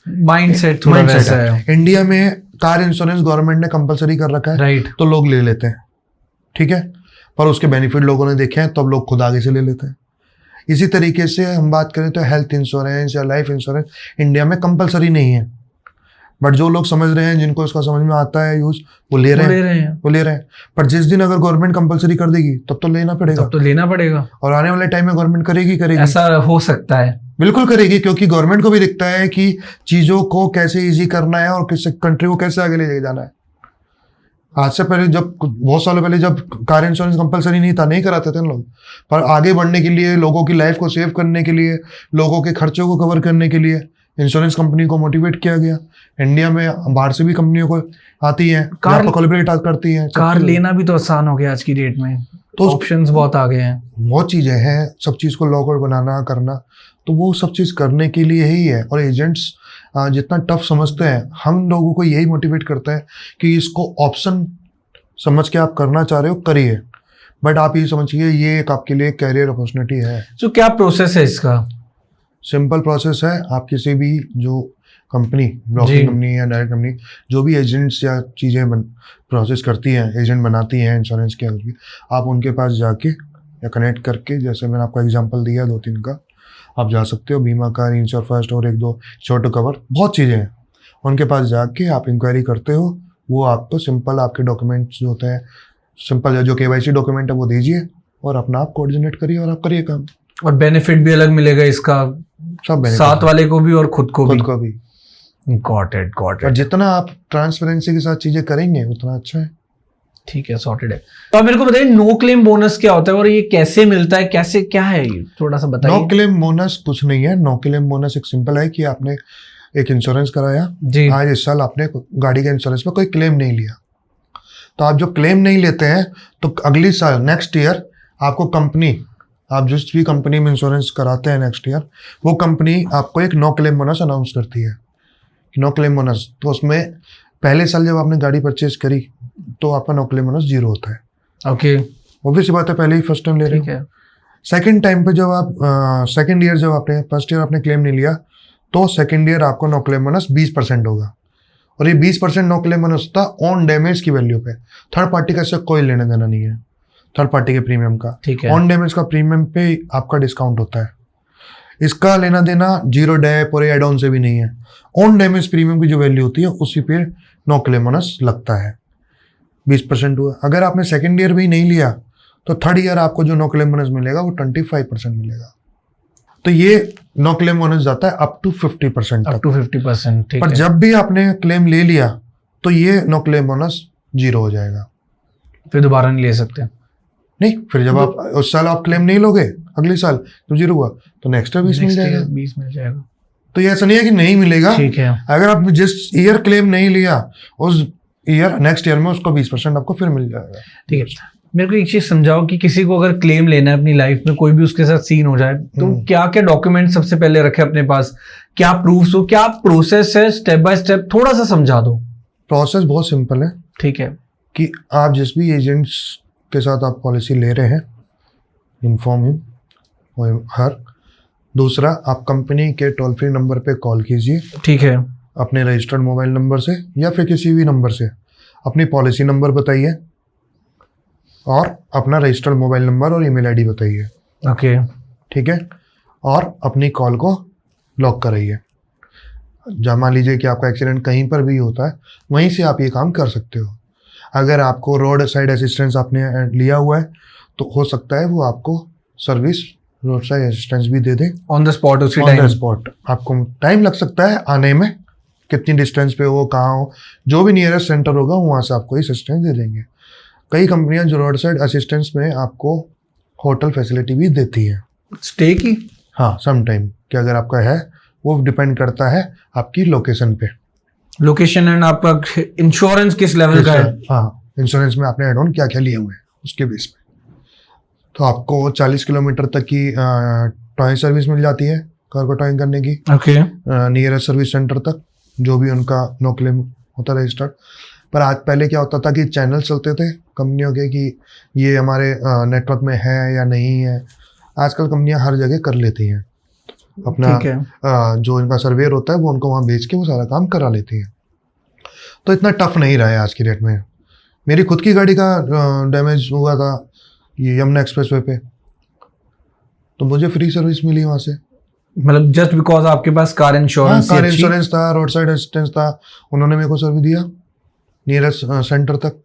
Speaker 1: माइंडसेट थोड़ा
Speaker 2: Mindset
Speaker 1: वैसा है।
Speaker 2: इंडिया में कार इंश्योरेंस गवर्नमेंट ने कंपलसरी कर रखा है,
Speaker 1: राइट।
Speaker 2: तो लोग ले लेते हैं, ठीक है, पर उसके बेनिफिट लोगों ने देखे हैं, तो अब लोग खुद आगे से ले लेते हैं। इसी तरीके से हम बात करें तो हेल्थ इंश्योरेंस या लाइफ इंश्योरेंस इंडिया में कंपलसरी नहीं है, बट जो लोग समझ रहे हैं, जिनको इसका समझ में आता है यूज, वो ले रहे हैं। पर जिस दिन अगर गवर्नमेंट कंपलसरी कर देगी तब तो लेना पड़ेगा, और आने वाले टाइम में गवर्नमेंट करेगी।
Speaker 1: ऐसा हो सकता है,
Speaker 2: बिल्कुल करेगी, क्योंकि गवर्नमेंट को भी दिखता है कि चीजों को कैसे इजी करना है और किस कंट्री को कैसे आगे ले जाना है। आज से पहले, जब बहुत सालों पहले जब कार इंश्योरेंस कंपलसरी नहीं था, नहीं कराते थे लोग, पर आगे बढ़ने के लिए, लोगों की लाइफ को सेव करने के लिए, लोगों के खर्चों को कवर करने के लिए इंश्योरेंस कंपनी को मोटिवेट किया गया। इंडिया में बाहर से भी कंपनियों को आती हैं, कार कोलैबोरेट करती हैं।
Speaker 1: कार लेना भी तो आसान हो गया आज की डेट में, तो ऑप्शंस बहुत आ गए हैं,
Speaker 2: बहुत चीजें हैं, सब चीज को लॉग आउट बनाना करना, तो वो सब चीज करने के लिए ही है। और एजेंट्स जितना टफ समझते हैं, हम लोगों को यही मोटिवेट करता है कि इसको ऑप्शन समझ के आप करना चाह रहे हो, करिए, बट आप ये समझिए ये एक आपके लिए कैरियर अपॉर्चुनिटी है।
Speaker 1: तो क्या प्रोसेस है इसका?
Speaker 2: सिंपल प्रोसेस है। आप किसी भी जो कंपनी, ब्रोकिंग कंपनी या डायरेक्ट कंपनी, जो भी एजेंट्स या चीज़ें प्रोसेस करती हैं, एजेंट बनाती हैं इंश्योरेंस के, आप उनके पास जाके या कनेक्ट करके, जैसे मैंने आपको एग्जांपल दिया 2-3 का, आप जा सकते हो। बीमा का, इंश्योर फर्स्ट और 1-2 छोटो कवर, बहुत चीज़ें हैं। उनके पास जाके आप इंक्वायरी करते हो, वो आपको सिंपल आपके डॉक्यूमेंट्स जो होते हैं, सिंपल जो KYC डॉक्यूमेंट है वो दीजिए और अपना आप कोड जनरेट करिए और आप करिए काम।
Speaker 1: और बेनिफिट भी अलग मिलेगा इसका,
Speaker 2: सब
Speaker 1: साथ वाले को भी और खुद को भी। Got it.
Speaker 2: और जितना आप ट्रांसपेरेंसी के साथ चीजें करेंगे उतना अच्छा है।
Speaker 1: ठीक है, सॉर्टेड है। तो आप मेरे को बताइए, नो क्लेम बोनस क्या होता है और ये कैसे मिलता है, कैसे, क्या है ये, थोड़ा सा बताइए।
Speaker 2: नो क्लेम बोनस कुछ नहीं है। नो क्लेम बोनस एक सिंपल है कि आपने एक इंश्योरेंस कराया जी, आज इस साल आपने गाड़ी के इंश्योरेंस में कोई क्लेम नहीं लिया, तो आप जो क्लेम नहीं लेते हैं तो अगली साल, नेक्स्ट ईयर, आपको कंपनी, आप जिस भी कंपनी में इंश्योरेंस कराते हैं नेक्स्ट ईयर, वो कंपनी आपको एक नो क्लेम बोनस अनाउंस करती है। नो क्लेम बोनस, तो उसमें पहले साल जब आपने गाड़ी परचेज करी तो आपका नो क्लेम बोनस 0 होता है।
Speaker 1: ओके,
Speaker 2: ऑब्वियस बात है, पहले ही फर्स्ट टाइम ले रहे हो। सेकंड टाइम पे जब आप सेकंड ईयर, जब आपने फर्स्ट ईयर आपने क्लेम नहीं लिया, तो सेकंड ईयर आपको नो क्लेम बोनस 20% होगा। और ये 20% नो क्लेम बोनस होता है ऑन डैमेज की वैल्यू पे। थर्ड पार्टी का इससे कोई लेना देना नहीं है, थर्ड पार्टी के प्रीमियम का। ठीक है, ऑन डैमेज का प्रीमियम पे आपका डिस्काउंट होता है, इसका लेना देना जीरो डैप और एड ऑन से भी नहीं है। ऑन डैमेज प्रीमियम की जो वैल्यू होती है उसी पे नो क्लेम बोनस लगता है। 20% हुआ। अगर आपने सेकंड ईयर भी नहीं लिया तो थर्ड ईयर आपको जो नो क्लेम बोनस मिलेगा वो 25% मिलेगा। तो ये नो क्लेम बोनस जाता है अप टू 50% तक।
Speaker 1: अप टू 50%, ठीक
Speaker 2: पर
Speaker 1: है।
Speaker 2: जब भी आपने क्लेम ले लिया तो ये नो क्लेम बोनस 0 हो जाएगा,
Speaker 1: फिर दोबारा नहीं ले सकते।
Speaker 2: नहीं, फिर जब आप उस साल आप क्लेम नहीं लोगे, अगले साल तो 0 हुआ तो नेक्स्ट ईयर 20 मिल जाएगा। तो ये ऐसा नहीं है कि नहीं मिलेगा,
Speaker 1: ठीक है।
Speaker 2: अगर आप जिस ईयर क्लेम नहीं लिया उस ईयर, नेक्स्ट ईयर में उसको 20% आपको फिर मिल जाएगा। ठीक है।
Speaker 1: मेरे को एक चीज समझाओ कि किसी को अगर क्लेम लेना है अपनी लाइफ में, कोई भी उसके साथ सीन हो जाए, तो क्या क्या डॉक्यूमेंट सबसे पहले रखे अपने पास, क्या प्रूफ्स हो, क्या प्रोसेस है, स्टेप बाय स्टेप थोड़ा सा समझा दो।
Speaker 2: प्रोसेस बहुत सिंपल है,
Speaker 1: ठीक है,
Speaker 2: कि आप जिस भी एजेंट्स के साथ आप पॉलिसी ले रहे हैं, इन्फॉर्म हिम हर। दूसरा, आप कंपनी के टोल फ्री नंबर पे कॉल कीजिए,
Speaker 1: ठीक है,
Speaker 2: अपने रजिस्टर्ड मोबाइल नंबर से या फिर किसी भी नंबर से अपनी पॉलिसी नंबर बताइए और अपना रजिस्टर्ड मोबाइल नंबर और ईमेल आईडी बताइए।
Speaker 1: ओके,
Speaker 2: ठीक है, और अपनी कॉल को लॉक कराइए। जब मान लीजिए कि आपका एक्सीडेंट कहीं पर भी होता है, वहीं से आप ये काम कर सकते हो। अगर आपको रोड साइड असिस्टेंस आपने लिया हुआ है तो हो सकता है वो आपको सर्विस रोड साइड असिस्टेंस भी दे दे
Speaker 1: ऑन द स्पॉट, उसी
Speaker 2: टाइम। ऑन द स्पॉट आपको टाइम लग सकता है आने में, कितनी डिस्टेंस पे हो, कहाँ हो, जो भी नियरेस्ट सेंटर होगा वहाँ से आपको असिस्टेंस दे देंगे। कई कंपनियां जो रोड साइड असिस्टेंस में आपको होटल फैसिलिटी भी देती है, स्टे की। हाँ, सम टाइम कि अगर आपका है, वो डिपेंड करता है आपकी लोकेशन पे,
Speaker 1: लोकेशन एंड आपका इंश्योरेंस किस लेवल का है।
Speaker 2: हाँ, इंश्योरेंस में आपने एड ऑन क्या क्या लिए हुए हैं उसके बेस पे। तो आपको 40 किलोमीटर तक की टॉइंग सर्विस मिल जाती है, कार को टॉइंग करने की। ओके, नियरेस्ट सर्विस सेंटर तक, जो भी उनका नो क्लेम होता है रजिस्टर्ड। पर आज पहले क्या होता था कि चैनल चलते थे कंपनियों के कि ये हमारे नेटवर्क में है या नहीं है। आजकल कंपनियां हर जगह कर लेती हैं, अपना
Speaker 1: ठीक है।
Speaker 2: जो इनका सर्वेयर होता है वो उनको वहाँ भेज के वो सारा काम करा लेती है। तो इतना टफ नहीं रहा है आज की डेट में। मेरी खुद की गाड़ी का डैमेज हुआ था ये यमुना एक्सप्रेसवे पे, तो मुझे फ्री सर्विस मिली वहाँ से।
Speaker 1: मतलब जस्ट बिकॉज आपके पास कार
Speaker 2: हाँ,
Speaker 1: इंश्योरेंस
Speaker 2: कार इंश्योरेंस था, रोड साइड असिस्टेंस था, उन्होंने मेरे को सर्विस दिया नियरेस्ट सेंटर तक,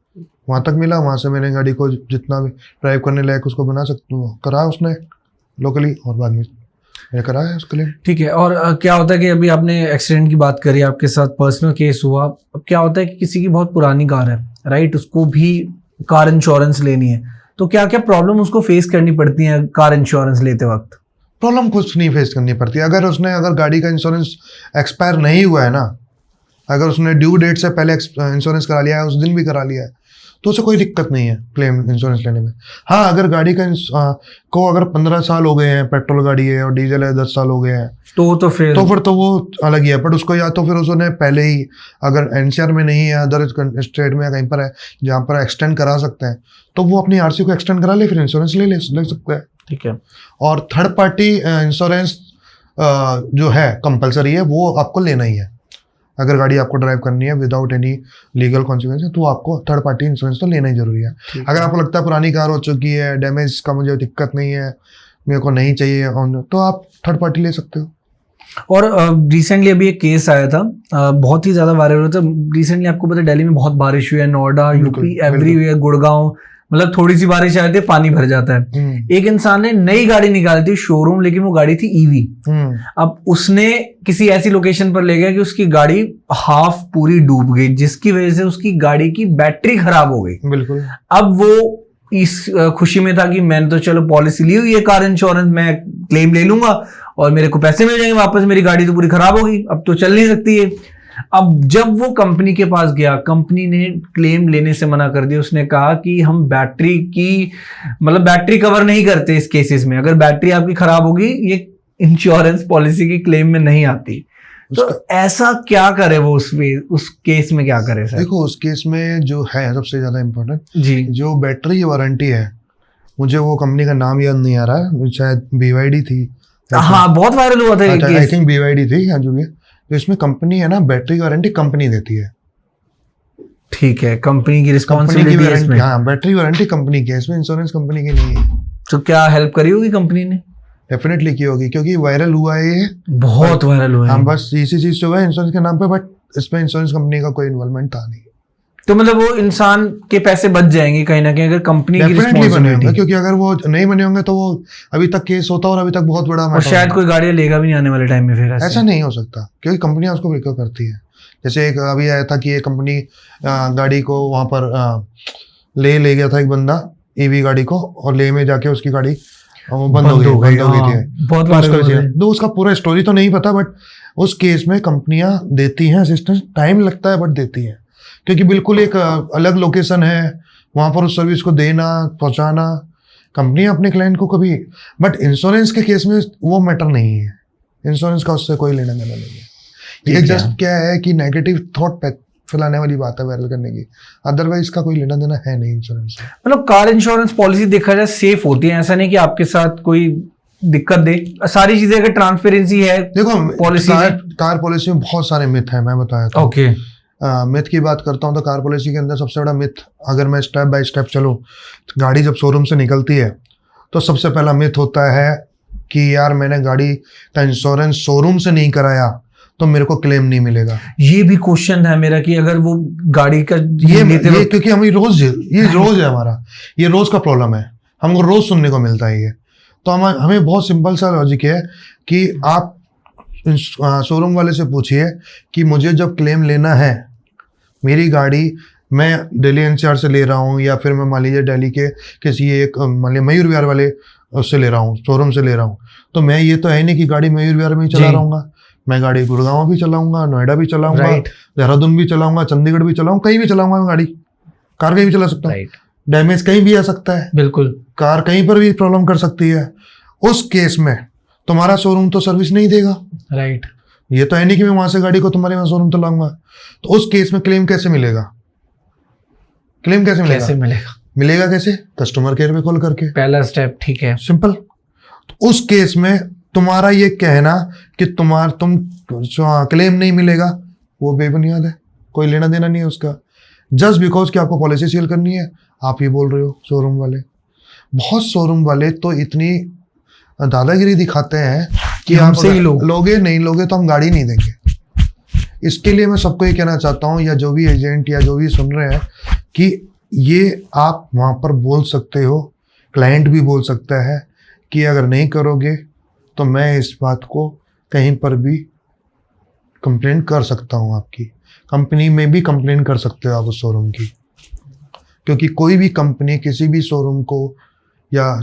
Speaker 2: वहाँ तक मिला। वहाँ से मैंने गाड़ी को जितना भी ड्राइव करने लायक उसको बना सकता हूँ कराया उसने लोकली, और बाद में मैंने कराया उसके लिए।
Speaker 1: ठीक है। और क्या होता है कि अभी आपने एक्सीडेंट की बात करी, आपके साथ पर्सनल केस हुआ। अब क्या होता है कि किसी की बहुत पुरानी कार है, राइट, उसको भी कार इंश्योरेंस लेनी है, तो क्या क्या प्रॉब्लम उसको फेस करनी पड़ती है कार इंश्योरेंस लेते वक्त?
Speaker 2: प्रॉब्लम कुछ नहीं फेस करनी पड़ती। अगर गाड़ी का इंश्योरेंस एक्सपायर नहीं हुआ है ना, अगर उसने ड्यू डेट से पहले इंश्योरेंस करा लिया है, उस दिन भी करा लिया है, तो उसे कोई दिक्कत नहीं है क्लेम इंश्योरेंस लेने में। हाँ, अगर गाड़ी का को अगर 15 साल हो गए हैं, पेट्रोल गाड़ी है और डीजल है 10 साल हो गए हैं, तो फिर तो वो अलग ही है। बट उसको या तो फिर उसने पहले ही, अगर एनसीआर में नहीं है, अदर स्टेट में कहीं पर है जहाँ पर एक्सटेंड करा सकते हैं, तो वो अपनी आरसी को एक्सटेंड करा ले, फिर इंश्योरेंस ले सकता है।
Speaker 1: ठीक है।
Speaker 2: और थर्ड पार्टी इंश्योरेंस जो है कंपलसरी है, वो आपको लेना ही है। अगर गाड़ी आपको ड्राइव करनी है विदाउट एनी लीगल कॉन्सिक्वेंस, तो आपको थर्ड पार्टी इंश्योरेंस तो लेना ही जरूरी है। अगर आपको लगता है पुरानी कार हो चुकी है, डैमेज का मुझे दिक्कत नहीं है, मेरे को नहीं चाहिए, तो आप थर्ड पार्टी ले सकते हो।
Speaker 1: और रिसेंटली अभी एक केस आया था, बहुत ही ज्यादा वायरल हुआ था रिसेंटली। आपको पता है दिल्ली में बहुत बारिश हुई है, नोएडा, यूपी, एवरीवेयर, गुड़गांव, मतलब थोड़ी सी बारिश आती है पानी भर जाता है। एक इंसान ने नई गाड़ी निकाली थी शोरूम, लेकिन वो गाड़ी थी ईवी। अब उसने किसी ऐसी लोकेशन पर ले गया कि उसकी गाड़ी हाफ पूरी डूब गई, जिसकी वजह से उसकी गाड़ी की बैटरी खराब हो गई।
Speaker 2: बिल्कुल।
Speaker 1: अब वो इस खुशी में था कि मैंने तो चलो पॉलिसी ली हुई है कार इंश्योरेंस, मैं क्लेम ले लूंगा और मेरे को पैसे मिल जाएंगे वापस, मेरी गाड़ी तो पूरी खराब हो गई, अब तो चल नहीं सकती है। अब जब वो कंपनी के पास गया, कंपनी ने क्लेम लेने से मना कर दिया। उसने कहा कि हम बैटरी की, मतलब बैटरी कवर नहीं करते इस केसेस में, अगर बैटरी आपकी खराब होगी ये इंश्योरेंस पॉलिसी की क्लेम में नहीं आती। तो ऐसा क्या करे वो, उस केस में क्या करे सर?
Speaker 2: देखो, उस केस में जो है सबसे ज्यादा इम्पोर्टेंट,
Speaker 1: जी,
Speaker 2: जो बैटरी वारंटी है, मुझे वो कंपनी का नाम याद नहीं आ रहा है, शायद BYD थी।
Speaker 1: हाँ, बहुत वायरल हुआ था
Speaker 2: आई थिंक BYD थी, हाँ, जो भी। तो इसमें कंपनी है ना, बैटरी वारंटी कंपनी देती है।
Speaker 1: ठीक है, कंपनी की रिस्पॉन्सिबिलिटी है इसमें।
Speaker 2: हाँ, बैटरी वारंटी कंपनी की है, इसमें इंश्योरेंस कंपनी की नहीं है।
Speaker 1: तो क्या हेल्प करी होगी कंपनी ने?
Speaker 2: डेफिनेटली की होगी, क्योंकि वायरल हुआ है ये,
Speaker 1: बहुत वायरल हुआ है।
Speaker 2: हाँ, बस इसी चीज से हुआ है इंश्योरेंस के नाम पे, बट इसमें इंश्योरेंस कंपनी का कोई इन्वॉल्वमेंट था नहीं।
Speaker 1: तो मतलब वो इंसान के पैसे बच जाएंगे कहीं ना कहीं अगर कंपनी की
Speaker 2: डेफिनेटली बने
Speaker 1: रिस्पॉन्सिबिलिटी,
Speaker 2: होंगे, क्योंकि अगर वो नहीं बने होंगे तो वो अभी तक केस होता और अभी तक बहुत बड़ा
Speaker 1: और शायद कोई गाड़ी लेगा भी नहीं आने वाले टाइम में। फिर
Speaker 2: ऐसा नहीं हो सकता, क्योंकि कंपनियां उसको रिकवर करती है। जैसे एक अभी आया था कि ये कंपनी गाड़ी को वहां पर ले गया था एक बंदा, ईवी गाड़ी को, और ले में जाके उसकी गाड़ी बंद हो गई थी।
Speaker 1: बहुत
Speaker 2: तो उसका पूरा स्टोरी तो नहीं पता, बट उस केस में कंपनियां देती हैं असिस्टेंस, टाइम लगता है बट देती हैं, क्योंकि बिल्कुल एक अलग लोकेशन है, वहां पर उस सर्विस को देना, पहुंचाना, कंपनी अपने क्लाइंट को कभी। बट इंश्योरेंस के केस में वो मैटर नहीं है, इंश्योरेंस का उससे कोई लेना देना नहीं है। ये जस्ट क्या है कि नेगेटिव थॉट फैलाने वाली बात है वायरल करने की, अदरवाइज इसका कोई लेना देना है नहीं इंश्योरेंस से।
Speaker 1: मतलब कार इंश्योरेंस पॉलिसी देखा जाए सेफ होती है, ऐसा नहीं कि आपके साथ कोई दिक्कत दे, सारी चीजें अगर ट्रांसपेरेंसी है।
Speaker 2: देखो,
Speaker 1: पॉलिसी
Speaker 2: कार पॉलिसी में बहुत सारे मिथ है, मैं बताया था।
Speaker 1: ओके,
Speaker 2: मिथ की बात करता हूँ तो कार पॉलिसी के अंदर सबसे बड़ा मिथ, अगर मैं स्टेप बाय स्टेप चलूँ, गाड़ी जब शोरूम से निकलती है तो सबसे पहला मिथ होता है कि यार मैंने गाड़ी का इंश्योरेंस शोरूम से नहीं कराया तो मेरे को क्लेम नहीं मिलेगा।
Speaker 1: ये भी क्वेश्चन है मेरा कि अगर वो गाड़ी का
Speaker 2: ये क्योंकि हम ये रोज है हमारा, ये रोज का प्रॉब्लम है, हमको रोज सुनने को मिलता है ये। तो हमें बहुत सिंपल सा लॉजिक है कि आप शोरूम वाले से पूछिए कि मुझे जब क्लेम लेना है, मेरी गाड़ी मैं दिल्ली NCR से ले रहा हूँ, या फिर मैं मान लीजिए दिल्ली के किसी एक मान लीजिए मयूर विहार वाले उससे ले रहा हूँ, शोरूम से ले रहा हूँ, तो मैं ये तो है नहीं कि गाड़ी मयूर विहार में ही चला रहूँगा, मैं गाड़ी गुड़गांव भी चलाऊंगा, नोएडा भी चलाऊंगा, देहरादून भी चलाऊंगा, चंडीगढ़ भी चलाऊंगा, कहीं भी चलाऊंगा, मैं गाड़ी कार कहीं भी चला सकता हूँ। डैमेज कहीं भी आ सकता है, बिल्कुल, कार कहीं पर भी प्रॉब्लम कर सकती है। उस केस में तुम्हारा शोरूम तो सर्विस नहीं देगा,
Speaker 1: राइट।
Speaker 2: ये तो है नहीं कि मैं वहां से गाड़ी को तुम्हारे वहां शोरूम तो लाऊंगा। तो उस केस में क्लेम कैसे मिलेगा? क्लेम कैसे मिलेगा? मिलेगा कैसे? कस्टमर केयर पे कॉल करके,
Speaker 1: पहला स्टेप। ठीक है,
Speaker 2: सिंपल। तो उस केस में तुम्हारा ये कहना कि तुम क्लेम नहीं मिलेगा वो बेबुनियाद है, कोई लेना देना नहीं है उसका। जस्ट बिकॉज कि आपको पॉलिसी सेल करनी है आप ही बोल रहे हो। शोरूम वाले, बहुत शोरूम वाले तो इतनी दादागिरी दिखाते हैं कि आप
Speaker 1: हमसे ही
Speaker 2: लोगे नहीं लोगे तो हम गाड़ी नहीं देंगे। इसके लिए मैं सबको ये कहना चाहता हूँ, या जो भी एजेंट या जो भी सुन रहे हैं, कि ये आप वहाँ पर बोल सकते हो, क्लाइंट भी बोल सकता है कि अगर नहीं करोगे तो मैं इस बात को कहीं पर भी कंप्लेन कर सकता हूँ, आपकी कंपनी में भी कंप्लेन कर सकते हो आप उस शोरूम की। क्योंकि कोई भी कंपनी किसी भी शोरूम को या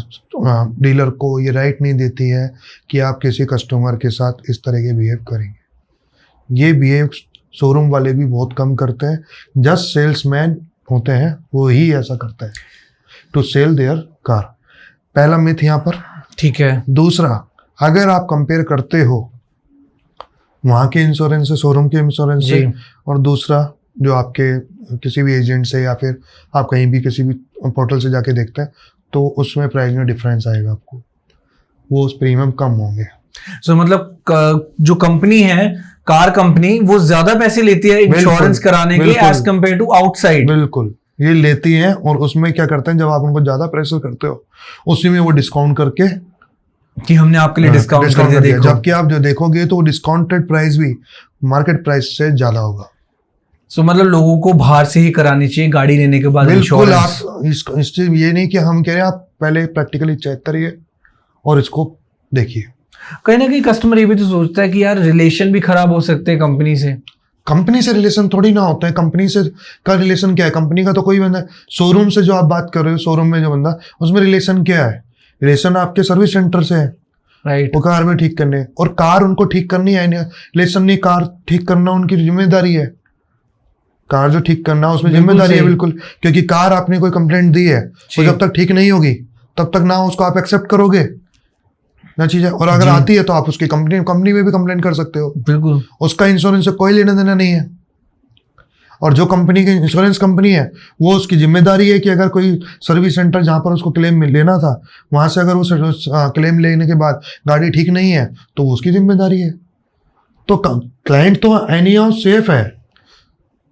Speaker 2: डीलर को ये राइट नहीं देती है कि आप किसी कस्टमर के साथ इस तरह के बिहेव करेंगे। ये बिहेव शोरूम वाले भी बहुत कम करते हैं, जस्ट सेल्समैन होते हैं वो ही ऐसा करता है टू सेल देयर कार। पहला मिथ यहाँ पर,
Speaker 1: ठीक है।
Speaker 2: दूसरा, अगर आप कंपेयर करते हो वहाँ के इंश्योरेंस से, शोरूम के इंश्योरेंस से, और दूसरा जो आपके किसी भी एजेंट से या फिर आप कहीं भी किसी भी पोर्टल से जाके देखते हैं, तो उसमें प्राइस में डिफरेंस आएगा आपको, वो उस प्रीमियम कम होंगे।
Speaker 1: सो मतलब जो कंपनी है, कार कंपनी, वो ज्यादा पैसे लेती है इंश्योरेंस कराने के एज कम्पेयर टू आउटसाइड।
Speaker 2: बिल्कुल, ये लेती हैं, और उसमें क्या करते हैं, जब आप उनको ज्यादा प्रेशर करते हो उसी में वो डिस्काउंट करके
Speaker 1: कि हमने आपके लिए डिस्काउंट कर दिया।
Speaker 2: जबकि आप जो देखोगे तो डिस्काउंटेड प्राइस भी मार्केट प्राइस से ज्यादा होगा।
Speaker 1: सो मतलब लोगों को बाहर से ही करानी चाहिए गाड़ी लेने के बाद
Speaker 2: बिल्कुल। आप इससे ये नहीं कि हम कह रहे हैं, आप पहले प्रैक्टिकली चेक करिए और इसको देखिए।
Speaker 1: कहीं ना कहीं कस्टमर ये भी तो सोचता है कि यार रिलेशन भी खराब हो सकते हैं कंपनी से।
Speaker 2: कंपनी से रिलेशन थोड़ी ना होता है। कंपनी से का रिलेशन क्या है? कंपनी का तो कोई बंदा, शोरूम से जो आप बात कर रहे हो, शोरूम में जो बंदा, उसमें रिलेशन क्या है? रिलेशन आपके सर्विस सेंटर से है,
Speaker 1: राइट।
Speaker 2: वो कार में ठीक करने, और कार उनको ठीक करनी है, रिलेशन नहीं, कार ठीक करना उनकी जिम्मेदारी है। कार जो ठीक करना उसमें जिम्मेदारी है, बिल्कुल। क्योंकि कार आपने कोई कंप्लेंट दी है, तो जब तक ठीक नहीं होगी तब तक ना उसको आप एक्सेप्ट करोगे ना चीज है। और अगर आती है तो आप उसकी कंपनी में भी कंप्लेंट कर सकते हो,
Speaker 1: बिल्कुल।
Speaker 2: उसका इंश्योरेंस से कोई लेना देना नहीं है। और जो कंपनी की इंश्योरेंस कंपनी है, वो उसकी जिम्मेदारी है कि अगर कोई सर्विस सेंटर जहां पर उसको क्लेम लेना था, वहां से अगर वो क्लेम लेने के बाद गाड़ी ठीक नहीं है तो वो उसकी जिम्मेदारी है। तो क्लाइंट तो एनी हाउ सेफ है।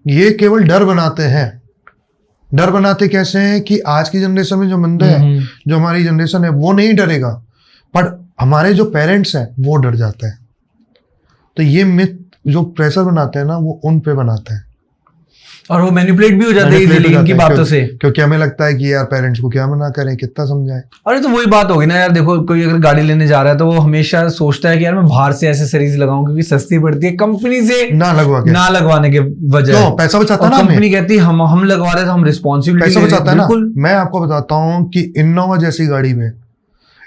Speaker 2: ये केवल डर बनाते हैं। डर बनाते कैसे हैं कि आज की जनरेशन में जो बंदे हैं, जो हमारी जनरेशन है, वो नहीं डरेगा, पर हमारे जो पेरेंट्स हैं वो डर जाते हैं। तो ये मिथ जो प्रेशर बनाते हैं ना, वो उन पे बनाते हैं,
Speaker 1: और वो मैनिपुलेट भी हो जाते हैं इनकी बातों से।
Speaker 2: क्योंकि हमें लगता है कि यार पेरेंट्स को क्या मना करें, कितना समझाएं।
Speaker 1: अरे तो वही बात होगी ना यार। देखो, कोई अगर गाड़ी लेने जा रहा है तो वो हमेशा सोचता है कि यार मैं बाहर से एसेसरीज लगाऊं क्योंकि सस्ती पड़ती है, कंपनी से ना लगवाने के वजह।
Speaker 2: तो पैसा बचाता है ना,
Speaker 1: कंपनी कहती है हम लगवा रहे तो हम रिस्पॉन्सिबिलिटी
Speaker 2: पैसा बचाता है ना। मैं आपको बताता हूँ कि इनोवा जैसी गाड़ी में,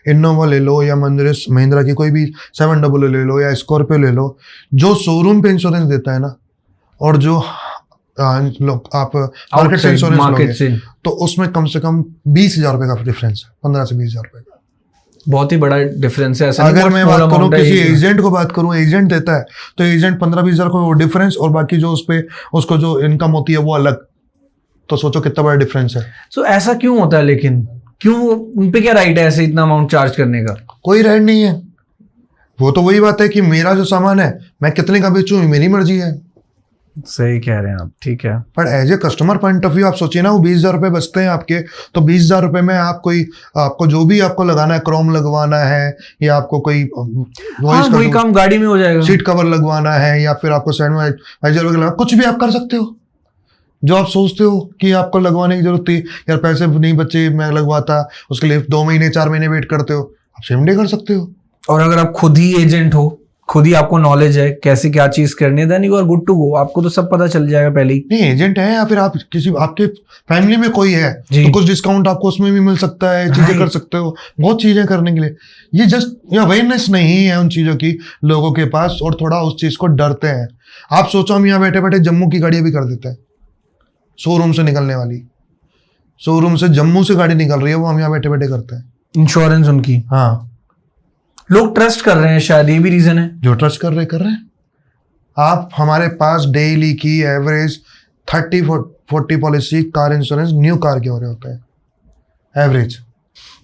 Speaker 2: इनोवा ले लो या महिंद्रा की कोई भी 700 ले लो या स्कॉर्पियो ले लो, जो शोरूम पे इंश्योरेंस देता है ना, और जो आप मार्केट से इंश्योरेंस लोगे, तो उसमें कम से कम 20,000 रुपए का डिफरेंस है, 15 से 20,000 रुपए का।
Speaker 1: बहुत ही बड़ा डिफरेंस है। ऐसा
Speaker 2: अगर मैं बात करूं, किसी एजेंट को बात करूं, एजेंट देता है तो एजेंट 15-20,000 को वो डिफरेंस, और बाकी जो उस पे उसको जो इनकम होती है वो अलग। तो सोचो कितना बड़ा डिफरेंस है।
Speaker 1: सो ऐसा क्यों होता है? लेकिन क्यों, उनपे क्या राइट है ऐसे इतना अमाउंट चार्ज करने का?
Speaker 2: कोई राइट नहीं है। वो तो वही बात है कि मेरा जो सामान है मैं कितने का बेचूं, मेरी मर्जी है।
Speaker 1: सही कह रहे हैं आप, ठीक है।
Speaker 2: पर as a customer point of view आप सोचिए ना, वो 20,000 रुपए बचते हैं आपके, तो 20,000 रुपए में आपको जो भी आपको लगाना है, क्रोम लगवाना है, या आपको कोई
Speaker 1: कोई काम गाड़ी में हो जाएगा,
Speaker 2: सीट कवर लगवाना है, या फिर आपको साइड में वाइजर वगैरह, कुछ भी आप कर सकते हो। जो आप सोचते हो कि आपको लगवाने की जरूरत थी, यार पैसे नहीं बचे मैं लगवाता, उसके लिए 2 महीने 4 महीने वेट करते हो, आप सेम डे कर सकते हो।
Speaker 1: और अगर आप खुद ही एजेंट हो, खुद ही आपको नॉलेज है कैसे क्या चीज करनी है, then you are good to go. आपको तो सब पता चल जाएगा पहले ही।
Speaker 2: नहीं, एजेंट है या फिर आप किसी आपके फैमिली में कोई है तो कुछ डिस्काउंट आपको उसमें भी मिल सकता है, चीजें कर सकते हो, बहुत चीजें करने के लिए। ये जस्ट अवेयरनेस नहीं है उन चीजों की लोगों के पास, और थोड़ा उस चीज को डरते हैं। आप सोचो, हम यहाँ बैठे बैठे जम्मू की गाड़ियां भी कर देते हैं, शोरूम से निकलने वाली, शोरूम से जम्मू से गाड़ी निकल रही है, वो हम यहाँ बैठे बैठे करते हैं, इंश्योरेंस उनकी। हाँ,
Speaker 1: लोग ट्रस्ट कर रहे हैं, शायद ये भी रीजन है।
Speaker 2: जो ट्रस्ट कर रहे हैं। आप हमारे पास डेली की average 30-40 policy car insurance new car के हो रहे होते हैं, एवरेज।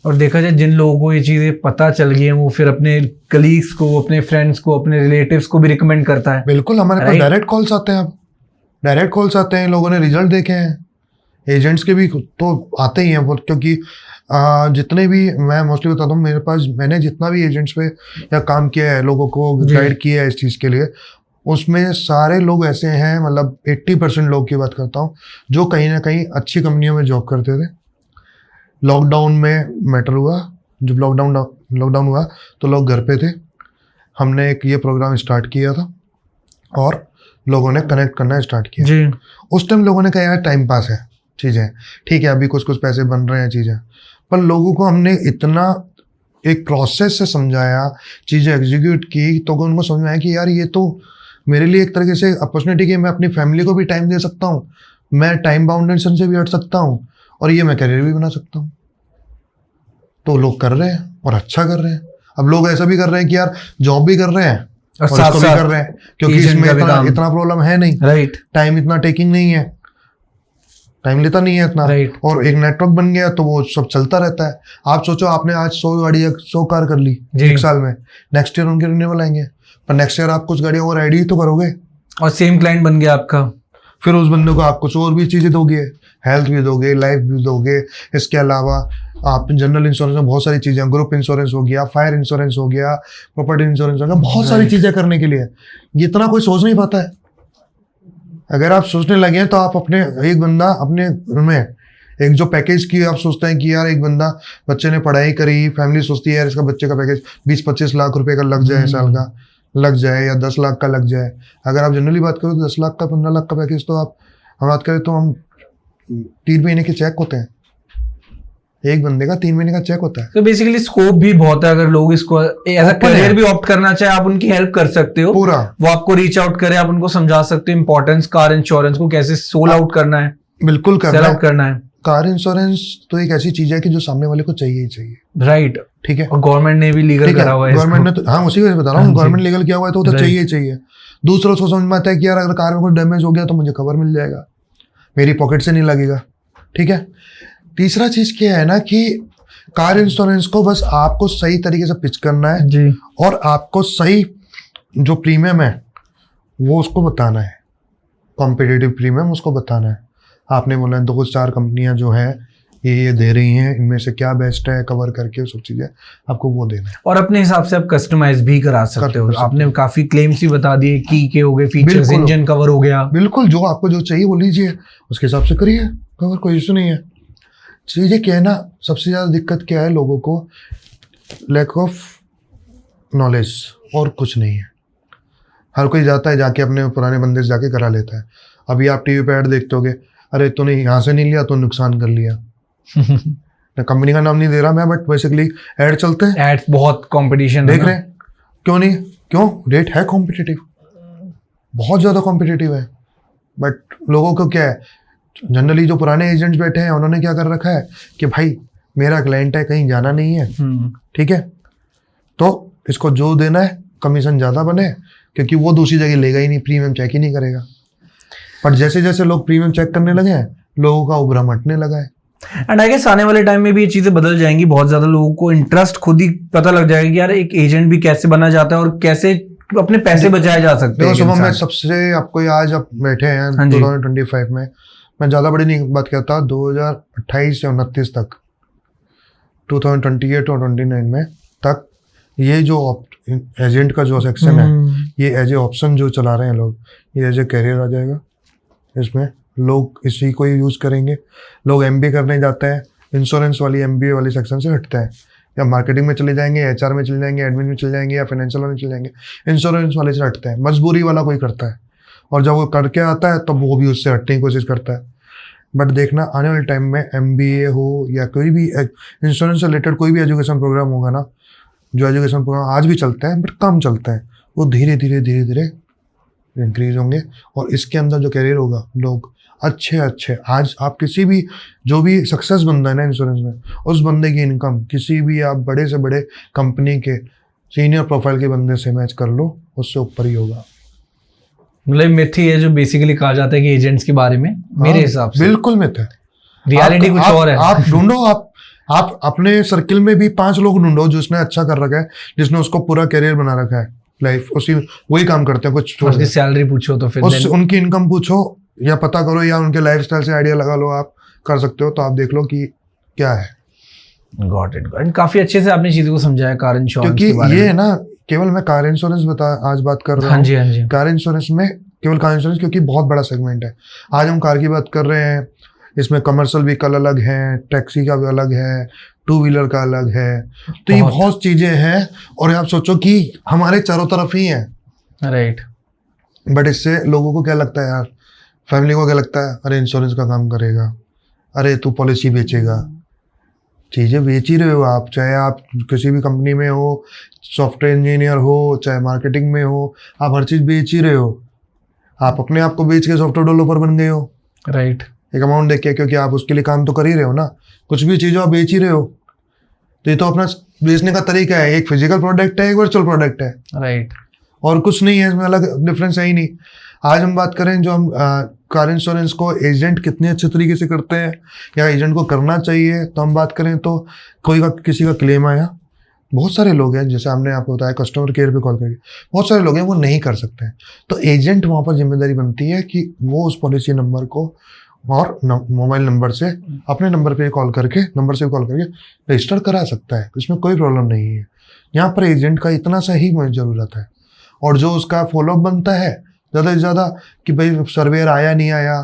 Speaker 1: और देखा जाए जिन लोगों को ये चीजें पता चल गई हैं वो फिर अपने कलीग्स को, अपने फ्रेंड्स को, अपने रिलेटिव्स को भी रिकमेंड करता है।
Speaker 2: बिल्कुल, हमारे पास डायरेक्ट कॉल्स आते हैं। अब डायरेक्ट कॉल्स आते हैं, लोगों ने रिजल्ट देखे हैं, एजेंट्स के भी तो आते ही हैं क्योंकि जितने भी, मैं मोस्टली बताता हूँ, मेरे पास मैंने जितना भी एजेंट्स पे या काम किया है, लोगों को गाइड किया है इस चीज़ के लिए, उसमें सारे लोग ऐसे हैं, मतलब 80% लोग की बात करता हूँ, जो कहीं ना कहीं अच्छी कंपनियों में जॉब करते थे। लॉकडाउन में मैटर हुआ, जब लॉकडाउन हुआ तो लोग घर पे थे, हमने एक ये प्रोग्राम स्टार्ट किया था और लोगों ने कनेक्ट करना स्टार्ट किया जी। उस टाइम लोगों ने कहा यार टाइम पास है, चीज़ें ठीक है, अभी कुछ कुछ पैसे बन रहे हैं चीज़ें, पर लोगों को हमने इतना एक प्रोसेस से समझाया, चीज़ें एग्जीक्यूट की, तो उनको समझ में आया कि यार ये तो मेरे लिए एक तरीके से अपॉर्चुनिटी की, मैं अपनी फैमिली को भी टाइम दे सकता हूँ, मैं टाइम बाउंडेशन से भी हट सकता हूँ, और ये मैं करियर भी बना सकता हूँ। तो लोग कर रहे हैं और अच्छा कर रहे हैं। अब लोग ऐसा भी कर रहे हैं कि यार जॉब भी कर रहे हैं और इसको भी कर रहे हैं, क्योंकि इसमें इतना प्रॉब्लम है नहीं, राइट, टाइम इतना टेकिंग नहीं है, टाइम लेता नहीं है इतना, और एक नेटवर्क बन गया तो वो सब चलता रहता है। आप सोचो, आपने आज 100 गाड़ी 100 कार कर ली एक साल में, नेक्स्ट ईयर उनके रिन्यूअल आएंगे, पर नेक्स्ट ईयर आप कुछ गाड़ियों और ऐड ही तो करोगे
Speaker 1: और सेम क्लाइंट बन गया आपका,
Speaker 2: फिर उस बंदे को आप कुछ और भी चीजें दोगे, हेल्थ भी दोगे, लाइफ भी दोगे, इसके अलावा आप जनरल इंश्योरेंस में बहुत सारी चीजें, ग्रुप इंश्योरेंस हो गया, फायर इंश्योरेंस हो गया, प्रॉपर्टी इंश्योरेंस हो गया, बहुत सारी चीजें करने के लिए। ये इतना कोई सोच नहीं पाता है। अगर आप सोचने लगे तो आप अपने एक बंदा अपने में एक जो पैकेज की आप सोचते हैं कि यार एक बंदा, बच्चे ने पढ़ाई करी, फैमिली सोचती है यार इसका बच्चे का पैकेज 20-25 लाख रुपए का लग जाए, साल का लग जाए या 10 लाख का लग जाए। अगर आप जनरली बात करो तो 10 लाख का 15 लाख का पैकेज, तो आप हम बात करें तो हम 3 महीने के चेक होते हैं, एक बंदे का 3 महीने का चेक होता है।
Speaker 1: तो बेसिकली स्कोप भी बहुत है, अगर लोग इसको एज अ करियर भी ऑप्ट करना चाहे, आप उनकी हेल्प कर सकते हो पूरा, वो आपको रीच आउट करे, आप उनको समझा सकते हो इंपॉर्टेंस कार इंश्योरेंस को कैसे सोल आउट करना है,
Speaker 2: बिल्कुल करना है। कार इंश्योरेंस तो एक ऐसी चीज है कि जो सामने वाले को चाहिए ही चाहिए,
Speaker 1: राइट,
Speaker 2: ठीक है,
Speaker 1: और गवर्नमेंट ने भी लीगल करा हुआ है,
Speaker 2: गवर्नमेंट ने तो, हाँ उसी वजह से बता रहा हूँ, गवर्नमेंट लीगल किया हुआ है तो चाहिए ही चाहिए। दूसरा उसको समझ में आता है कि यार अगर कार में कुछ डैमेज हो गया तो मुझे कवर मिल जाएगा, मेरी पॉकेट से नहीं लगेगा, ठीक है। तीसरा चीज क्या है ना कि कार इंश्योरेंस को बस आपको सही तरीके से पिच करना है जी, और आपको सही जो प्रीमियम है वो उसको बताना है, कॉम्पिटिटिव प्रीमियम उसको बताना है। आपने बोला तो कुछ 4 कंपनियां जो है ये दे रही हैं, इनमें से क्या बेस्ट है, कवर करके सब चीजें आपको वो देना है, और
Speaker 1: अपने हिसाब से आप कस्टमाइज भी करा सकते हो। आपने काफी क्लेम्स ही बता दिए, की के हो गए, फीचर्स, इंजन कवर हो गया,
Speaker 2: बिल्कुल जो आपको जो चाहिए वो लीजिए, उसके हिसाब से करिए कवर, कोई इशू नहीं है। चीजें क्या है ना, सबसे ज्यादा दिक्कत क्या है लोगों को, लैक ऑफ नॉलेज, और कुछ नहीं है। हर कोई जाता है जाके अपने पुराने बंदे से जाके करा लेता है। अभी आप टीवी पे ऐड देखते होगे, अरे तूने यहाँ से नहीं लिया तो नुकसान कर लिया कंपनी का नाम नहीं दे रहा मैं, बट बेसिकली ऐड चलते हैं,
Speaker 1: ऐड बहुत कंपटीशन
Speaker 2: देख रहे हैं, क्यों नहीं, क्यों, रेट है कॉम्पिटिटिव, बहुत ज्यादा कॉम्पिटिटिव है, बट लोगों को क्या है, जनरली जो पुराने एजेंट्स बैठे हैं उन्होंने क्या कर रखा है कि भाई मेरा क्लाइंट है, कहीं जाना नहीं है, ठीक है, तो इसको जो देना है कमीशन ज्यादा बने, क्योंकि वो दूसरी जगह लेगा ही नहीं, प्रीमियम चेक ही नहीं करेगा। पर जैसे जैसे लोग प्रीमियम चेक करने लगे हैं, लोगों का उभरम हटने लगा है।
Speaker 1: एंड आई गेस आने वाले टाइम में भी ये चीजें बदल जाएंगी, बहुत ज्यादा लोगों को इंटरेस्ट खुद ही पता लग जाएगा कि यार एक एजेंट भी कैसे बना जाता है और कैसे अपने पैसे बचाए जा सकते हैं।
Speaker 2: सुबह में सबसे आपको आज आप बैठे हैं 2025 में, मैं ज्यादा बड़ी नहीं बात करता, 2028 से 29 तक, 2028 और 29 में तक, ये जो एजेंट का जो सेक्शन है, ये एज ए ऑप्शन जो चला रहे हैं लोग, ये एज ए कैरियर आ जाएगा। इसमें लोग इसी को ही यूज करेंगे। लोग एमबीए करने जाते हैं, इंश्योरेंस वाली एमबीए वाली सेक्शन से हटते हैं, या मार्केटिंग में चले जाएंगे, एचआर में चले जाएंगे, एडमिन में चले जाएंगे, या फाइनेंशियल में चले जाएंगे, इंश्योरेंस वाले से हटते हैं। मजबूरी वाला कोई करता है, और जब वो करके आता है तब वो भी उससे हटने की कोशिश करता है। बट देखना आने वाले टाइम में एमबीए हो या कोई भी इंश्योरेंस से रिलेटेड कोई भी एजुकेशन प्रोग्राम होगा ना, जो एजुकेशन प्रोग्राम आज भी चलते हैं बट कम चलते हैं, वो धीरे धीरे इंक्रीज होंगे, और इसके अंदर जो कैरियर होगा, लोग अच्छे आज आप किसी भी जो भी सक्सेस बंदा है ना इंश्योरेंस में, उस बंदे की इनकम किसी भी आप बड़े से बड़े कंपनी के सीनियर प्रोफाइल के बंदे से मैच कर लो, उससे ऊपर ही होगा।
Speaker 1: मतलब मिथ ही है जो बेसिकली कहा जाता है कि एजेंट्स के बारे में, मेरे हिसाब से
Speaker 2: बिल्कुल मिथ है,
Speaker 1: रियलिटी कुछ और है।
Speaker 2: आप ढूंढो, आप आप अपने सर्किल में भी 5 लोग ढूंढो जिसने अच्छा कर रखा है, जिसने उसको पूरा करियर बना रखा है, लाइफ उसी वही काम करते हैं, कुछ छोड़
Speaker 1: उसकी सैलरी पूछो तो फिर
Speaker 2: उनकी इनकम पूछो या पता करो या उनके लाइफस्टाइल से आइडिया लगा लो, आप कर सकते हो, तो आप देख लो कि क्या है।
Speaker 1: Got it. एंड काफी अच्छे से आपने चीजों को समझाया कार इंश्योरेंस के
Speaker 2: क्योंकि
Speaker 1: बारे
Speaker 2: ये
Speaker 1: में।
Speaker 2: है ना, केवल मैं कार इंश्योरेंस आज बात कर रहा
Speaker 1: हाँ
Speaker 2: हूँ।
Speaker 1: जी, हाँ जी।
Speaker 2: कार इंश्योरेंस में केवल कार इंश्योरेंस, क्योंकि बहुत बड़ा सेगमेंट है। आज हम कार की बात कर रहे हैं, इसमें कमर्शियल व्हीकल अलग है, टैक्सी का भी अलग है, 2 व्हीलर का अलग है, तो ये बहुत चीजें हैं। और आप सोचो कि हमारे चारों तरफ ही है,
Speaker 1: राइट।
Speaker 2: बट इससे लोगों को क्या लगता है यार, फैमिली को क्या लगता है, अरे इंश्योरेंस का काम करेगा, अरे तू पॉलिसी बेचेगा। चीज़ें बेच ही रहे हो आप, चाहे आप किसी भी कंपनी में हो, सॉफ्टवेयर इंजीनियर हो, चाहे मार्केटिंग में हो, आप हर चीज़ बेच ही रहे हो। आप अपने आप को बेच के सॉफ्टवेयर डेवलपर बन गए हो,
Speaker 1: राइट।
Speaker 2: एक अमाउंट देख के, क्योंकि आप उसके लिए काम तो कर ही रहे हो ना, कुछ भी चीज़ आप बेच ही रहे हो। तो ये तो अपना बेचने का तरीका है, एक फिजिकल प्रोडक्ट है, एक वर्चुअल प्रोडक्ट है,
Speaker 1: राइट।
Speaker 2: और कुछ नहीं है, इसमें अलग डिफरेंस है ही नहीं। आज हम बात करें जो हम कार इंश्योरेंस को एजेंट कितने अच्छे तरीके से करते हैं या एजेंट को करना चाहिए, तो हम बात करें तो किसी का क्लेम आया, बहुत सारे लोग हैं, जैसे हमने आपको बताया कस्टमर केयर पे कॉल करके, बहुत सारे लोग हैं वो नहीं कर सकते हैं, तो एजेंट वहाँ पर जिम्मेदारी बनती है कि वो उस पॉलिसी नंबर को और मोबाइल नंबर से अपने नंबर पे कॉल करके रजिस्टर करा सकता है, इसमें कोई प्रॉब्लम नहीं है। यहाँ पर एजेंट का इतना सा ही ज़रूरत है, और जो उसका फॉलोअप बनता है ज़्यादा से ज़्यादा कि भाई सर्वेयर आया नहीं आया,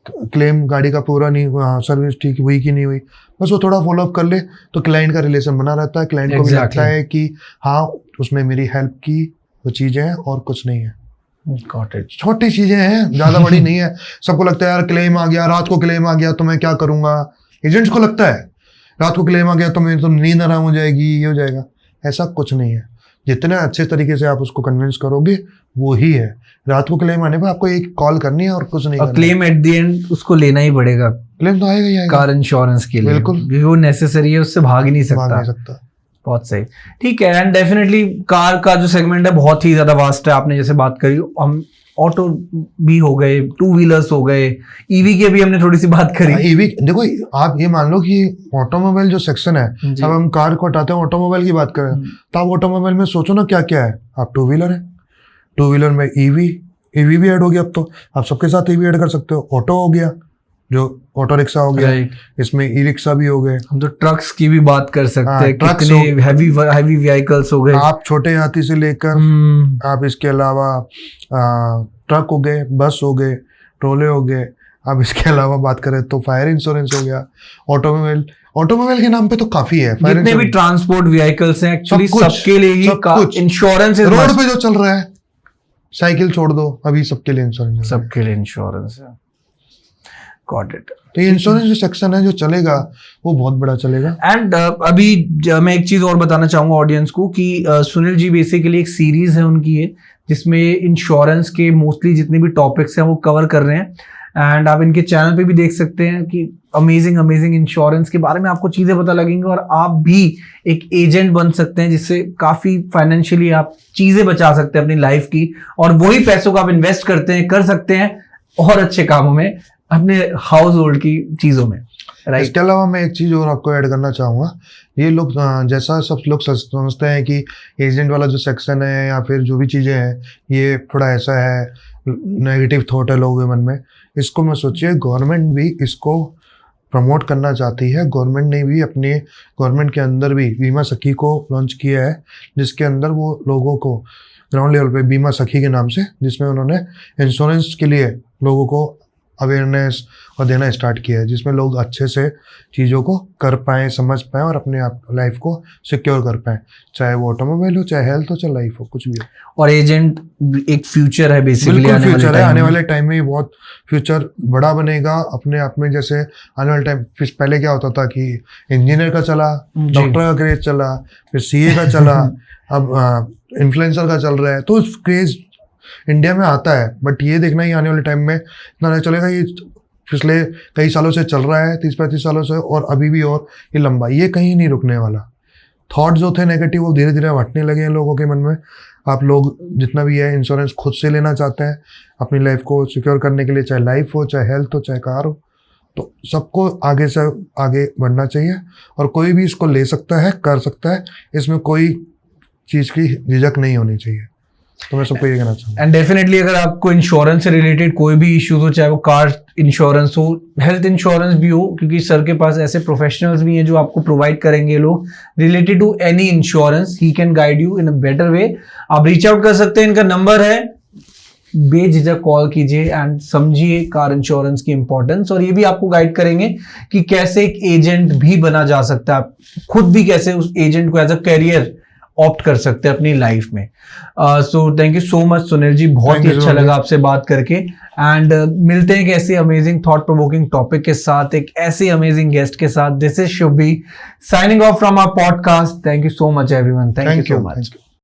Speaker 2: क्लेम गाड़ी का पूरा नहीं हुआ, सर्विस ठीक हुई कि नहीं हुई, बस वो थोड़ा फॉलोअप कर ले तो क्लाइंट का रिलेशन बना रहता है, क्लाइंट को भी लगता है कि हाँ उसने मेरी हेल्प की, वो चीज़ें हैं और कुछ नहीं है। छोटी चीज़ें हैं, ज़्यादा बड़ी नहीं है। सबको लगता है यार क्लेम आ गया, रात को क्लेम आ गया तो मैं क्या करूँगा, एजेंट्स को लगता है रात को क्लेम आ गया तो मेरी तो नींद आराम हो जाएगी, ये हो जाएगा, ऐसा कुछ नहीं है। जितने अच्छे तरीके से आप उसको कन्विंस करोगे वो ही है। रात को क्लेम आने पर आपको एक कॉल करनी है और कुछ नहीं करना।
Speaker 1: क्लेम एट द एंड उसको लेना ही पड़ेगा,
Speaker 2: क्लेम तो आएगा ही आएगा
Speaker 1: कार इंश्योरेंस के लिए,
Speaker 2: बिल्कुल,
Speaker 1: क्योंकि वो नेसेसरी है, उससे भाग ही नहीं सकता। बहुत सही, ठीक है। एंड डेफिनेटली कार का जो सेगमेंट है बहुत ही ज्यादा वास्ट है, आपने जैसे बात करी, हम ऑटो भी हो गए, 2 व्हीलर्स हो गए, ईवी की भी हमने थोड़ी सी बात करी।
Speaker 2: ईवी देखो, आप ये मान लो कि ऑटोमोबाइल जो सेक्शन है, अब हम कार को हटाते हैं, ऑटोमोबाइल की बात करें, तो आप ऑटोमोबाइल में सोचो ना क्या क्या है। आप 2 व्हीलर है, 2 व्हीलर में ईवी भी ऐड हो गया, अब तो आप सबके साथ ईवी ऐड कर सकते हो। ऑटो हो गया, जो ऑटो रिक्शा हो गया, इसमें ई रिक्शा भी हो गए, हम
Speaker 1: तो ट्रक्स की भी बात कर सकते हैं, कितने हैवी व्हीकल्स हो गए,
Speaker 2: आप छोटे हाथी से लेकर आप इसके अलावा ट्रक हो गए, बस हो गए, ट्रोले हो गए। अब इसके अलावा बात करें तो फायर इंश्योरेंस हो गया, ऑटोमोबाइल के नाम पे तो काफी है।
Speaker 1: जितने भी ट्रांसपोर्ट व्हीकल्स हैं एक्चुअली सबके लिए ही इंश्योरेंस है।
Speaker 2: रोड पे जो चल रहा है, साइकिल छोड़ दो, अभी सबके लिए इंश्योरेंस,
Speaker 1: सबके लिए इंश्योरेंस है। Got it.
Speaker 2: तो ये इंश्योरेंस जो सेक्शन है जो चलेगा वो बहुत बड़ा चलेगा।
Speaker 1: एंड अभी मैं एक चीज और बताना चाहूंगा ऑडियंस को कि सुनील जी बेसिकली एक सीरीज है उनकी है जिसमें इंश्योरेंस के मोस्टली जितने भी टॉपिक्स हैं वो कवर कर रहे हैं। एंड आप इनके चैनल पे भी देख सकते हैं कि अमेजिंग इंश्योरेंस के बारे में आपको चीजें पता लगेंगी और आप भी एक एजेंट बन सकते हैं, जिससे काफी फाइनेंशियली आप चीजें बचा सकते हैं अपनी लाइफ की, और वही पैसों को आप इन्वेस्ट कर सकते हैं और अच्छे कामों में, अपने हाउस होल्ड की चीजों में। राइट।
Speaker 2: इसके अलावा मैं एक चीज और आपको ऐड करना चाहूंगा। ये लोग जैसा सब लोग समझते हैं कि एजेंट वाला जो सेक्शन है या फिर जो भी चीजें हैं ये थोड़ा ऐसा है, नेगेटिव थॉट है लोगों के मन में, इसको मैं सोचिए गवर्नमेंट भी इसको प्रमोट करना चाहती है। गवर्नमेंट ने भी अपने गवर्नमेंट के अंदर भी बीमा सखी को लॉन्च किया है, जिसके अंदर वो लोगों को ग्राउंड लेवल पे बीमा सखी के नाम से, जिसमें उन्होंने इंश्योरेंस के लिए लोगों को अवेयरनेस और देना स्टार्ट किया है, जिसमें लोग अच्छे से चीज़ों को कर पाएँ, समझ पाएँ और अपने आप लाइफ को सिक्योर कर पाएँ, चाहे वो ऑटोमोबाइल हो, चाहे हेल्थ हो, चाहे लाइफ हो, कुछ भी हो।
Speaker 1: और एजेंट एक फ्यूचर है बेसिकली,
Speaker 2: फ्यूचर है, आने वाले टाइम में बहुत फ्यूचर बड़ा बनेगा अपने आप में। जैसे आने वाले टाइम पहले क्या होता था कि इंजीनियर का चला, डॉक्टर का क्रेज चला, फिर सीए का चला, अब इन्फ्लुएंसर का चल रहा है, तो क्रेज इंडिया में आता है। बट ये देखना ही आने वाले टाइम में इतना नहीं चलेगा, ये पिछले कई सालों से चल रहा है, 30-35 सालों से, और अभी भी और ये लंबा, ये कहीं नहीं रुकने वाला। थॉट जो थे नेगेटिव वो धीरे धीरे हटने लगे हैं लोगों के मन में। आप लोग जितना भी है इंश्योरेंस खुद से लेना चाहते हैं अपनी लाइफ को सिक्योर करने के लिए, चाहे लाइफ हो, चाहे हेल्थ हो, चाहे कार हो, तो सबको आगे से आगे बढ़ना चाहिए और कोई भी इसको ले सकता है, कर सकता है, इसमें कोई चीज़ की झिझक नहीं होनी चाहिए। तो मैं सबको ये कहना चाहूँगा।
Speaker 1: एंड डेफिनेटली अगर आपको इंश्योरेंस से रिलेटेड कोई भी इश्यूज हो, चाहे वो कार इंश्योरेंस हो, हेल्थ इंश्योरेंस भी हो, क्योंकि सर के पास ऐसे प्रोफेशनल्स भी हैं जो आपको प्रोवाइड करेंगे लोग related to any insurance, he can guide you in a better way. आप रीच आउट कर सकते हैं, इनका नंबर है, बेझिझक कॉल कीजिए एंड समझिए कार इंश्योरेंस की इंपॉर्टेंस, और ये भी आपको गाइड करेंगे कि कैसे एक एजेंट भी बना जा सकता है, आप खुद भी कैसे उस एजेंट को एज अ करियर ऑप्ट कर सकते हैं अपनी लाइफ में। So thank you so much Sunil ji, बहुत
Speaker 2: Thank
Speaker 1: ही
Speaker 2: you so
Speaker 1: अच्छा
Speaker 2: much.
Speaker 1: लगा आपसे बात करके। एंड मिलते हैं एक ऐसे अमेजिंग थॉट प्रोवोकिंग टॉपिक के साथ, एक ऐसे अमेजिंग गेस्ट के साथ। This is Shubhi signing off from our podcast. Thank you so much everyone, thank you so much.